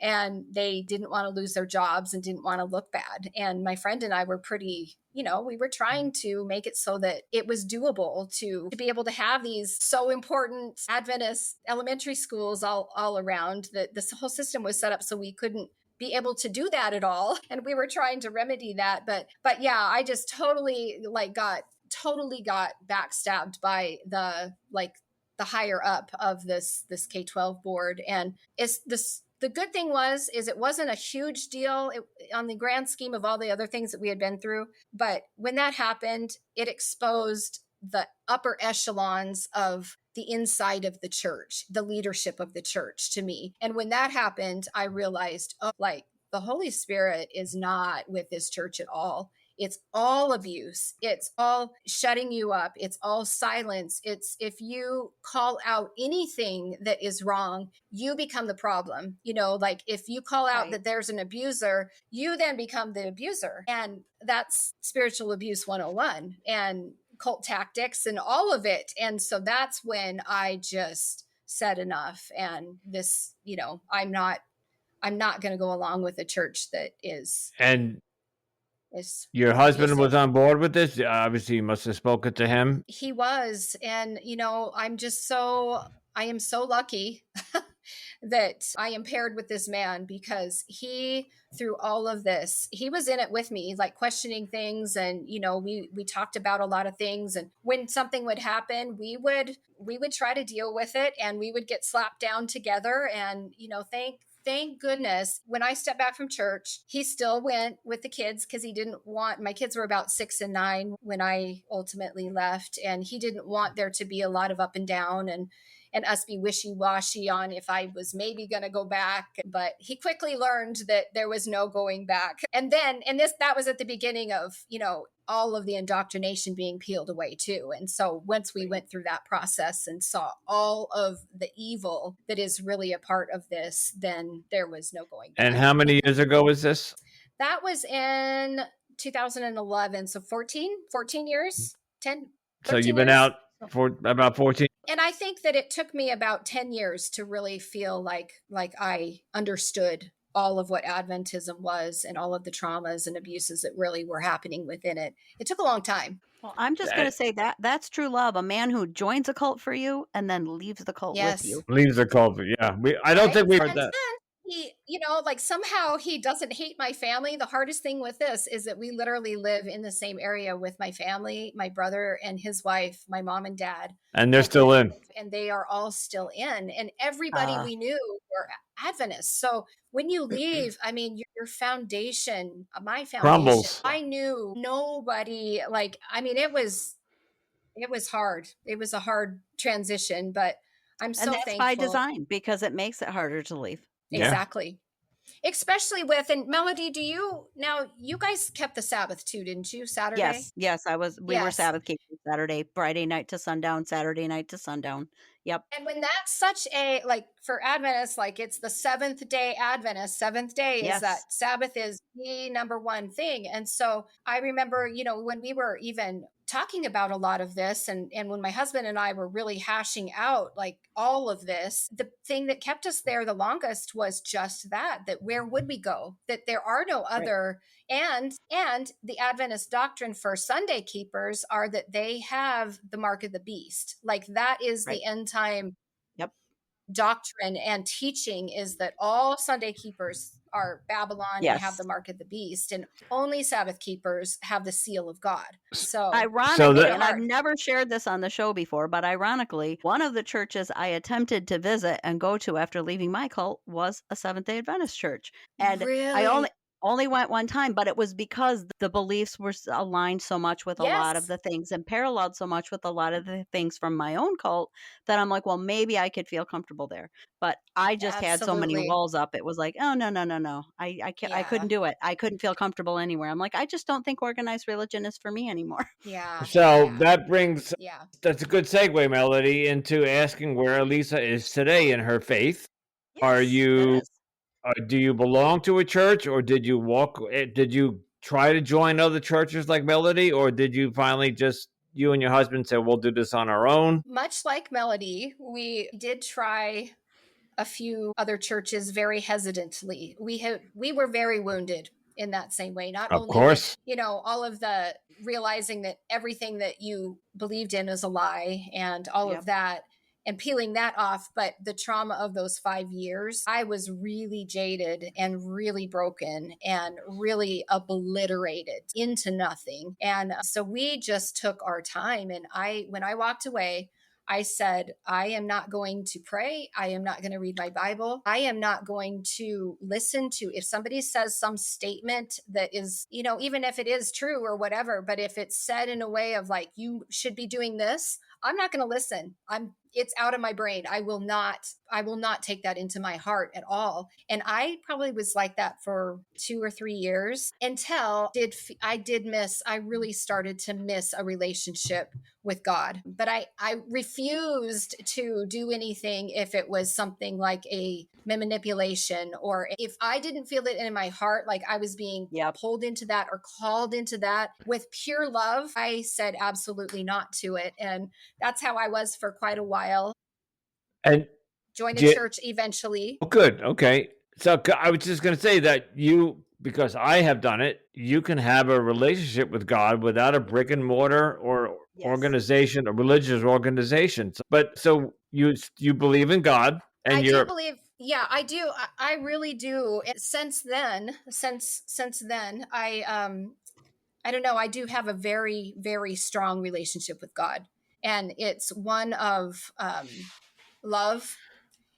and they didn't want to lose their jobs and didn't want to look bad. And my friend and I were pretty, we were trying to make it so that it was doable to be able to have these so important Adventist elementary schools all around. That this whole system was set up so we couldn't be able to do that at all. And we were trying to remedy that. But yeah, I just totally got backstabbed by the higher up of this K-12 board. And the good thing is it wasn't a huge deal on the grand scheme of all the other things that we had been through. But when that happened, it exposed the upper echelons of the inside of the church, the leadership of the church, to me. And when that happened, I realized, the Holy Spirit is not with this church at all. It's all abuse. It's all shutting you up. It's all silence. It's, if you call out anything that is wrong, you become the problem. If you call out that there's an abuser, you then become the abuser. And that's spiritual abuse 101 and cult tactics and all of it. And so that's when I just said enough. And this, I'm not going to go along with a church that is. And your husband was on board with this? Obviously, you must have spoken to him. He was. And, I am so lucky that I am paired with this man, because he, through all of this, he was in it with me, like questioning things. And, we talked about a lot of things. And when something would happen, we would try to deal with it, and we would get slapped down together. And, thank goodness when I stepped back from church, he still went with the kids because he didn't want, my kids were about 6 and 9 when I ultimately left. And he didn't want there to be a lot of up and down and us be wishy-washy on if I was maybe going to go back. But he quickly learned that there was no going back. And then, that was at the beginning of, all of the indoctrination being peeled away too. And so once we went through that process and saw all of the evil that is really a part of this, then there was no going back. And how many years ago was this? That was in 2011. So 14 years, 10. So you've been out for about 14. And I think that it took me about 10 years to really feel like I understood all of what Adventism was and all of the traumas and abuses that really were happening within it. It took a long time. Well, I'm just going to say that's true love. A man who joins a cult for you and then leaves the cult with you. Leaves the cult. Yeah. I don't think we heard that. He, somehow he doesn't hate my family. The hardest thing with this is that we literally live in the same area with my family, my brother and his wife, my mom and dad. And they're still in. And they are all still in. And everybody we knew were Adventists. So when you leave, I mean, your foundation, my foundation, crumbles. I knew nobody, it was hard. It was a hard transition, but I'm so thankful. And that's by design because it makes it harder to leave. Exactly. Yeah. Especially and Melody, you guys kept the Sabbath too, didn't you? Saturday? Yes, we were Sabbath keeping Saturday, Friday night to sundown, Saturday night to sundown. Yep. And when that's such a, for Adventists, it's the Seventh-day Adventist, seventh day is that Sabbath is the number one thing. And so I remember, when we were even talking about a lot of this and when my husband and I were really hashing out all of this, the thing that kept us there the longest was just that where would we go? That there are no other, and the Adventist doctrine for Sunday keepers are that they have the mark of the beast. That is the end time doctrine and teaching, is that all Sunday keepers are Babylon and have the mark of the beast, and only Sabbath keepers have the seal of God. So ironically, and I've never shared this on the show before, but ironically, one of the churches I attempted to visit and go to after leaving my cult was a Seventh-day Adventist church. And I only went one time, but it was because the beliefs were aligned so much with a lot of the things and paralleled so much with a lot of the things from my own cult that I'm like, well, maybe I could feel comfortable there. But I just had so many walls up. It was like, oh, no. I can't, I couldn't do it. I couldn't feel comfortable anywhere. I'm like, I just don't think organized religion is for me anymore. Yeah. So that brings, that's a good segue, Melody, into asking where Elisa is today in her faith. Yes, are you... do you belong to a church, or did you try to join other churches like Melody, or did you finally just, you and your husband said, we'll do this on our own? Much like Melody, we did try a few other churches very hesitantly. We were very wounded in that same way. Not only, course, all of the realizing that everything that you believed in is a lie and all of that, and peeling that off, but the trauma of those 5 years, I was really jaded and really broken and really obliterated into nothing. And so we just took our time. And when I walked away, I said, I am not going to pray. I am not going to read my Bible. I am not going to listen to, if somebody says some statement that is, even if it is true or whatever, but if it's said in a way of you should be doing this, I'm not going to listen. It's out of my brain. I will not take that into my heart at all. And I probably was like that for 2 or 3 years until I really started to miss a relationship with God. But I refused to do anything if it was something like a manipulation, or if I didn't feel it in my heart, like I was being pulled into that or called into that with pure love, I said absolutely not to it. And that's how I was for quite a while. And joined a church eventually. Oh, good. Okay. So I was just going to say that because I have done it, you can have a relationship with God without a brick and mortar or organization, a religious organization. So you believe in God, and I do believe. Yeah, I do. I really do. And since then, I don't know. I do have a very, very strong relationship with God, and it's one of love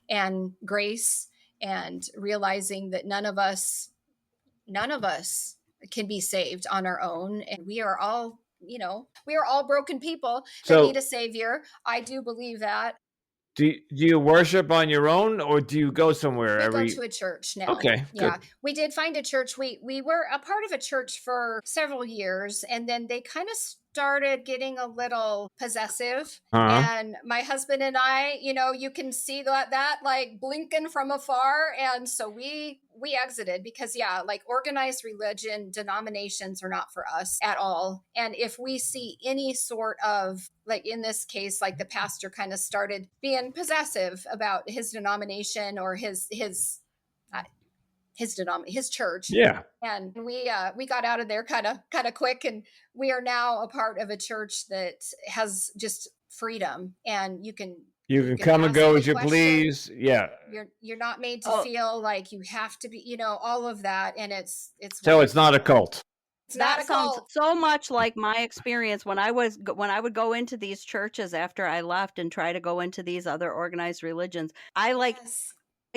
and grace and realizing that none of us can be saved on our own. And we are all, we are all broken people that need a savior. I do believe that. Do you worship on your own, or do you go somewhere We go to a church now. Okay, yeah, good. We did find a church. We were a part of a church for several years, and then they kind of started getting a little possessive. And my husband and I, you can see that like blinking from afar, and so we exited because like organized religion, denominations are not for us at all. And if we see any sort of, like in this case, like the pastor kind of started being possessive about his denomination or his church. Yeah. And we got out of there kind of quick, and we are now a part of a church that has just freedom, and you can come and go as you question. Please. Yeah. You're not made to feel like you have to be, all of that. And it's so it's not a cult. That sounds so much like my experience when I would go into these churches after I left and try to go into these other organized religions. I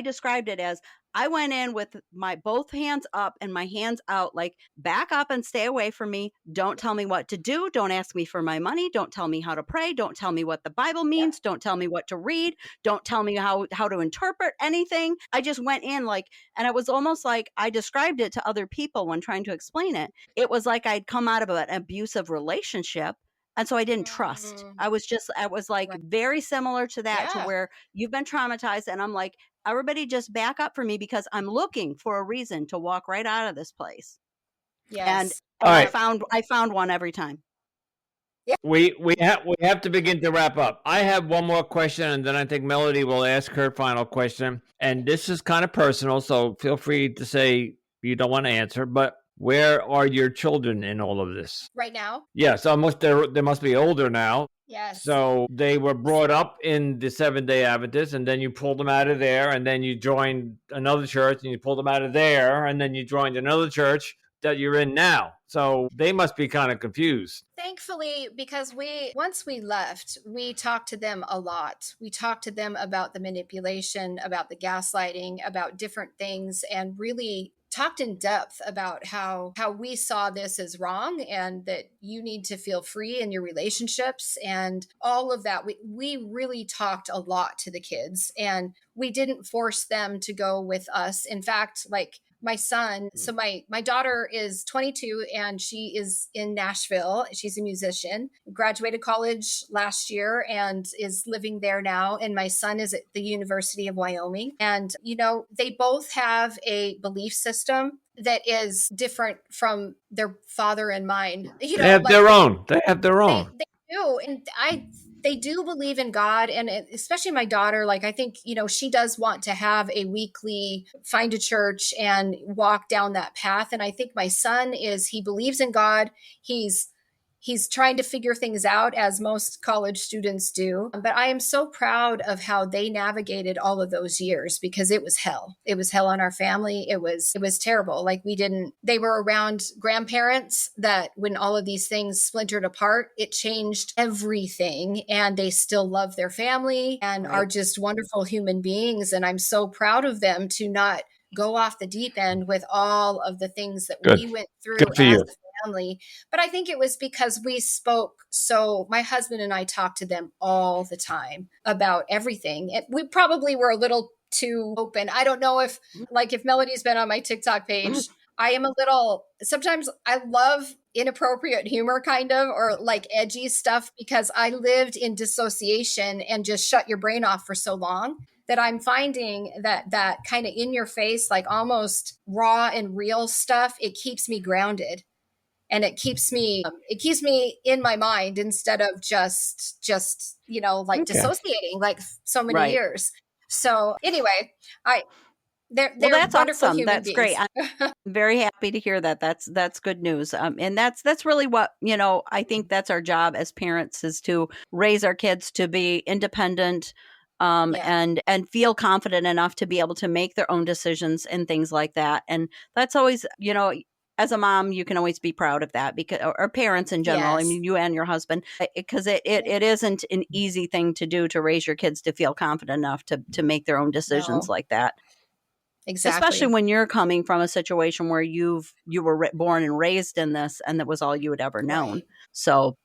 described it as I went in with my both hands up and my hands out, like, back up and stay away from me. Don't tell me what to do. Don't ask me for my money. Don't tell me how to pray. Don't tell me what the Bible means. Don't tell me what to read. Don't tell me how to interpret anything. I just went in and it was almost like I described it to other people when trying to explain it. It was like I'd come out of an abusive relationship. And so I didn't trust. I was very similar to that, to where you've been traumatized. And I'm like, everybody just back up for me because I'm looking for a reason to walk right out of this place. Yes. And I found one every time. Yeah. We have to begin to wrap up. I have one more question, and then I think Melody will ask her final question. And this is kind of personal, so feel free to say you don't want to answer, but where are your children in all of this? Right now? Yes, they must be older now. Yes. So they were brought up in the Seventh-day Adventist, and then you pulled them out of there, and then you joined another church, and you pulled them out of there, and then you joined another church that you're in now. So they must be kind of confused. Thankfully, because once we left, we talked to them a lot. We talked to them about the manipulation, about the gaslighting, about different things, and really talked in depth about how we saw this as wrong, and that you need to feel free in your relationships and all of that. We really talked a lot to the kids, and we didn't force them to go with us. In fact, like my son, so my daughter is 22 and she is in Nashville. She's a musician, graduated college last year and is living there now. And my son is at the University of Wyoming. And, they both have a belief system that is different from their father and mine. They have their own. They have their own. They do. And they do believe in God. And especially my daughter, like, I think, she does want to have a weekly find a church and walk down that path. And I think my son he believes in God. He's trying to figure things out, as most college students do. But I am so proud of how they navigated all of those years, because it was hell. It was hell on our family. It was terrible. Like, they were around grandparents that when all of these things splintered apart, it changed everything. And they still love their family and are just wonderful human beings. And I'm so proud of them to not go off the deep end with all of the things that we went through as a family. But I think it was because we spoke. So my husband and I talked to them all the time about everything. We probably were a little too open. I don't know if Melody's been on my TikTok page, I am a little, sometimes I love inappropriate humor kind of, or like edgy stuff, because I lived in dissociation and just shut your brain off for so long, that I'm finding that kind of in your face, like almost raw and real stuff, it keeps me grounded. And it keeps me in my mind, instead of just dissociating like so many years. So anyway, they're that's wonderful awesome. human That's beings. great. I'm very happy to hear that. That's good news. And that's really what, I think that's our job as parents, is to raise our kids to be independent, and feel confident enough to be able to make their own decisions and things like that. And that's always, as a mom, you can always be proud of that, because, or parents in general. Yes. I mean, you and your husband, because it isn't an easy thing to do, to raise your kids to feel confident enough to make their own decisions like that. Exactly. Especially when you're coming from a situation where you were born and raised in this, and that was all you had ever known. Right. So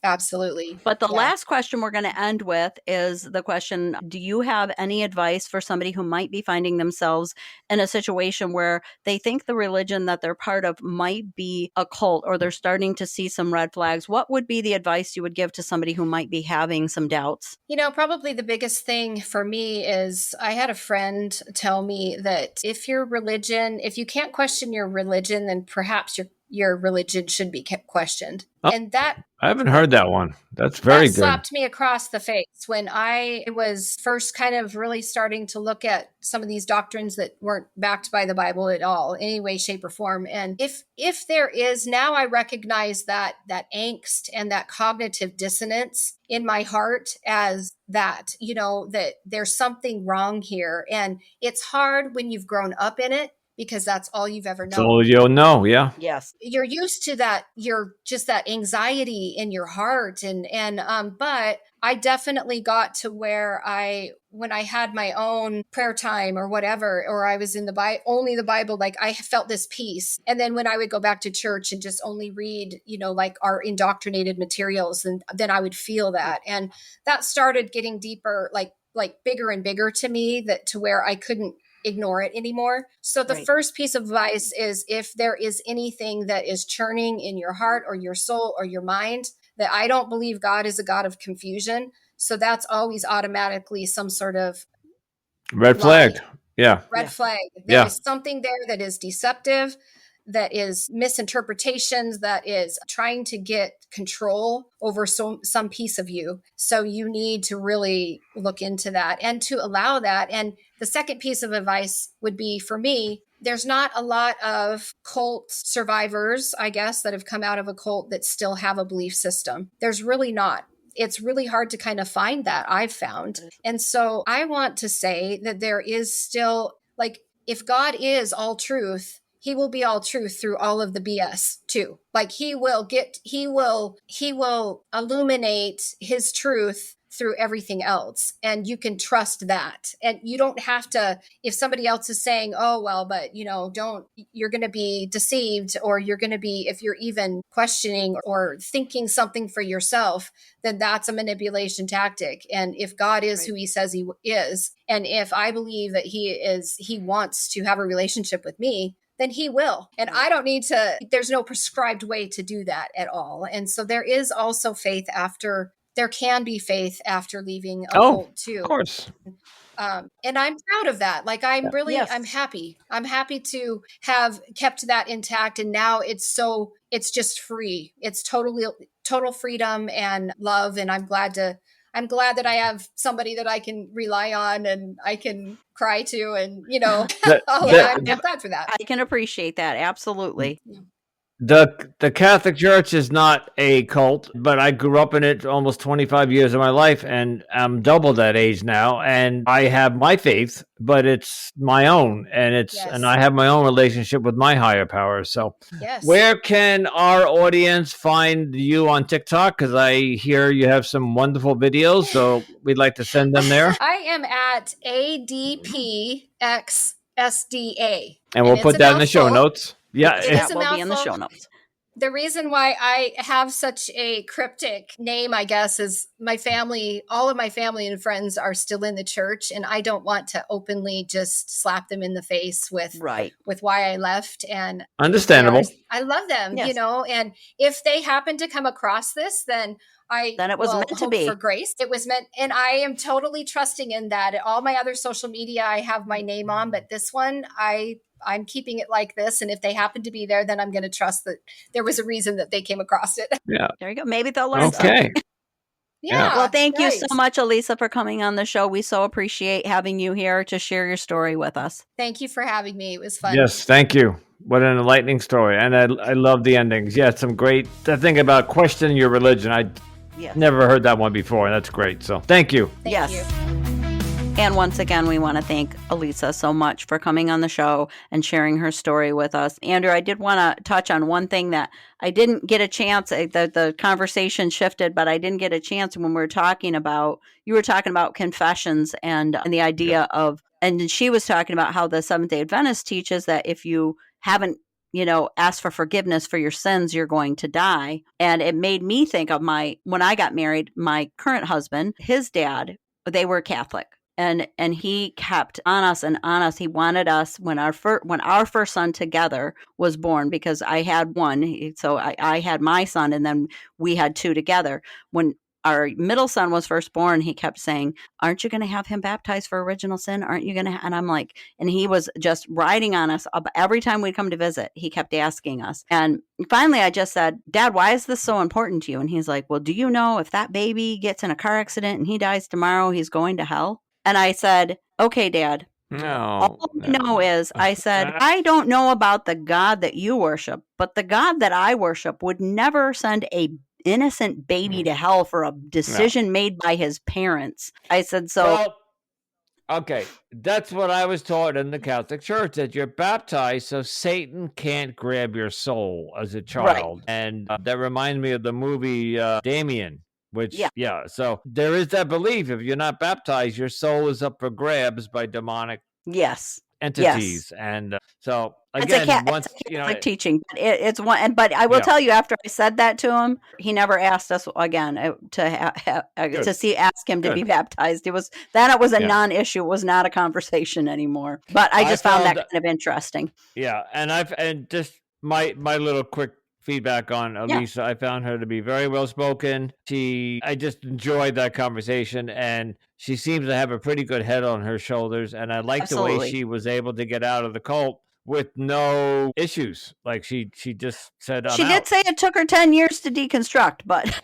Absolutely. But the Yeah. last question we're going to end with is the question, do you have any advice for somebody who might be finding themselves in a situation where they think the religion that they're part of might be a cult, or they're starting to see some red flags? What would be the advice you would give to somebody who might be having some doubts? Probably the biggest thing for me is I had a friend tell me that if you can't question your religion, then perhaps your religion should be questioned. Oh, and that I haven't heard that one. That's very that good. slapped me across the face when I was first kind of really starting to look at some of these doctrines that weren't backed by the Bible at all, any way, shape, or form. And if there is, now I recognize that angst and that cognitive dissonance in my heart as that, that there's something wrong here. And it's hard when you've grown up in it, because that's all you've ever known. So you'll know, yeah. Yes. You're used to that. You're just that anxiety in your heart. But I definitely got to where when I had my own prayer time or whatever, or I was in only the Bible, like I felt this peace. And then when I would go back to church and just only read, like our indoctrinated materials, and then I would feel that. And that started getting deeper, like bigger and bigger to me, to where I couldn't ignore it anymore. So the first piece of advice is, if there is anything that is churning in your heart or your soul or your mind, that I don't believe God is a God of confusion. So that's always automatically some sort of red flag. Yeah. Red flag. There is something there that is deceptive, that is misinterpretations, that is trying to get control over some piece of you. So you need to really look into that and to allow that. And the second piece of advice would be, for me, there's not a lot of cult survivors, I guess, that have come out of a cult that still have a belief system. There's really not. It's really hard to kind of find that, I've found. And so I want to say that there is still, like, if God is all truth, he will be all truth through all of the BS too. Like he will illuminate his truth through everything else. And you can trust that. And you don't have to, if somebody else is saying, oh, well, but you're going to be deceived, or you're going to be, if you're even questioning or thinking something for yourself, then that's a manipulation tactic. And if God is who he says he is, and if I believe that he wants to have a relationship with me, then he will. And I don't need to, there's no prescribed way to do that at all. And so there is also there can be faith after leaving a cult too. Of course. And I'm proud of that. Like I'm happy. I'm happy to have kept that intact. And now it's just free. It's total freedom and love. And I'm glad that I have somebody that I can rely on and I can cry to, and I'm glad for that. I can appreciate that. Absolutely. The Catholic Church is not a cult, but I grew up in it almost 25 years of my life, and I'm double that age now. And I have my faith, but it's my own, and and I have my own relationship with my higher power. So, where can our audience find you on TikTok? Because I hear you have some wonderful videos, so we'd like to send them there. I am at ADPXSDA, and we'll put that in the show notes. Yeah, that will be in the show notes. The reason why I have such a cryptic name, I guess, is all of my family and friends are still in the church, and I don't want to openly just slap them in the face with why I left. And understandable. I love them, and if they happen to come across this, then it was meant to be for grace. It was meant, and I am totally trusting in that. All my other social media, I have my name on, but this one, I'm keeping it like this. And if they happen to be there, then I'm going to trust that there was a reason that they came across it. Yeah. There you go. Maybe they'll learn something. Yeah. Well, thank you so much, Elisa, for coming on the show. We so appreciate having you here to share your story with us. Thank you for having me. It was fun. Yes, thank you. What an enlightening story. And I love the endings. Yeah, some great, the thing about questioning your religion. I never heard that one before, and that's great. So thank you. Thank you. And once again, we want to thank Elisa so much for coming on the show and sharing her story with us. Andrew, I did want to touch on one thing that I didn't get a chance. The conversation shifted, but I didn't get a chance when you were talking about confessions and the idea of And she was talking about how the Seventh-day Adventist teaches that if you haven't, asked for forgiveness for your sins, you're going to die. And it made me think of when I got married, my current husband, his dad, they were Catholic. And he kept on us and on us. He wanted us when our first son together was born, because I had one. So I had my son, and then we had two together. When our middle son was first born, he kept saying, "Aren't you going to have him baptized for original sin? Aren't you going to?" And I'm like, and he was just riding on us every time we'd come to visit. He kept asking us. And finally, I just said, "Dad, why is this so important to you?" And he's like, "Well, do you know if that baby gets in a car accident and he dies tomorrow, he's going to hell?" And I said, "Okay, Dad." All I know is, I said, "I don't know about the God that you worship, but the God that I worship would never send a innocent baby to hell for a decision made by his parents." I said, Well, okay, that's what I was taught in the Catholic Church, that you're baptized so Satan can't grab your soul as a child. Right. And that reminds me of the movie Damien, which, so there is that belief, if you're not baptized, your soul is up for grabs by demonic entities. And so again, it's a Catholic teaching, but it's one. But I will tell you, after I said that to him, he never asked us again ask him to be baptized. It was a non-issue. It was not a conversation anymore. But I just found that kind of interesting. Yeah, and just my little quick feedback on Elisa. I found her to be very well spoken. I just enjoyed that conversation, and she seems to have a pretty good head on her shoulders. And I like the way she was able to get out of the cult with no issues. Like she just said, she did say it took her 10 years to deconstruct, but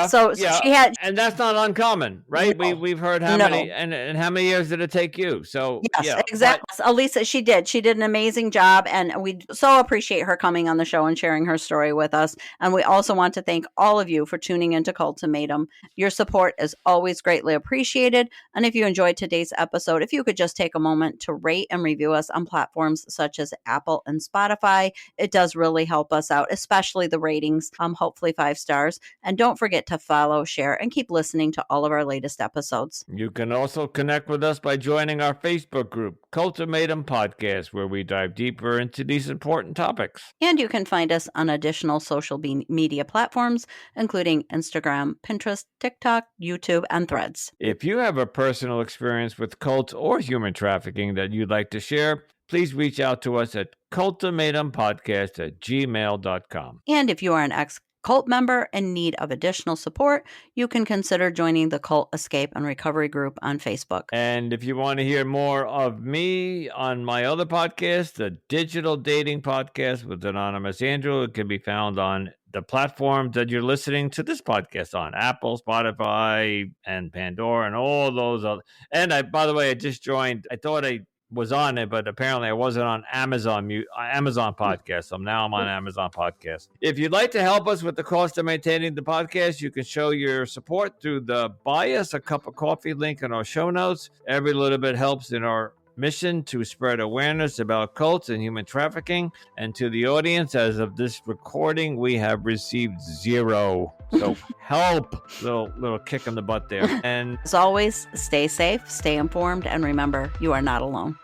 so she had, and that's not uncommon, right? No. We've heard how many, and how many years did it take you? So yes, exactly. Elisa, she did an amazing job, and we so appreciate her coming on the show and sharing her story with us. And we also want to thank all of you for tuning into Cultimatum. Your support is always greatly appreciated. And if you enjoyed today's episode, if you could just take a moment to rate and review us on platforms such as Apple and Spotify, it does really help us out, especially the ratings, hopefully 5 stars. And don't forget to follow, share, and keep listening to all of our latest episodes. You can also connect with us by joining our Facebook group, Cultimatum Podcast, where we dive deeper into these important topics. And you can find us on additional social media platforms, including Instagram, Pinterest, TikTok, YouTube, and Threads. If you have a personal experience with cults or human trafficking that you'd like to share, please reach out to us at cultimatumpodcast@gmail.com. And if you are an ex-cult member in need of additional support, you can consider joining the Cult Escape and Recovery group on Facebook. And if you want to hear more of me on my other podcast, the Digital Dating Podcast with Anonymous Andrew, it can be found on the platforms that you're listening to this podcast on: Apple, Spotify, and Pandora, and all those other. And by the way, I just joined. I thought I was on it, but apparently I wasn't on Amazon Podcast. So now I'm on Amazon Podcast. If you'd like to help us with the cost of maintaining the podcast, you can show your support through the Buy Us a Cup of Coffee link in our show notes. Every little bit helps in our mission to spread awareness about cults and human trafficking. And to the audience, as of this recording, we have received 0. So help. Little kick in the butt there. And as always, stay safe, stay informed, and remember, you are not alone.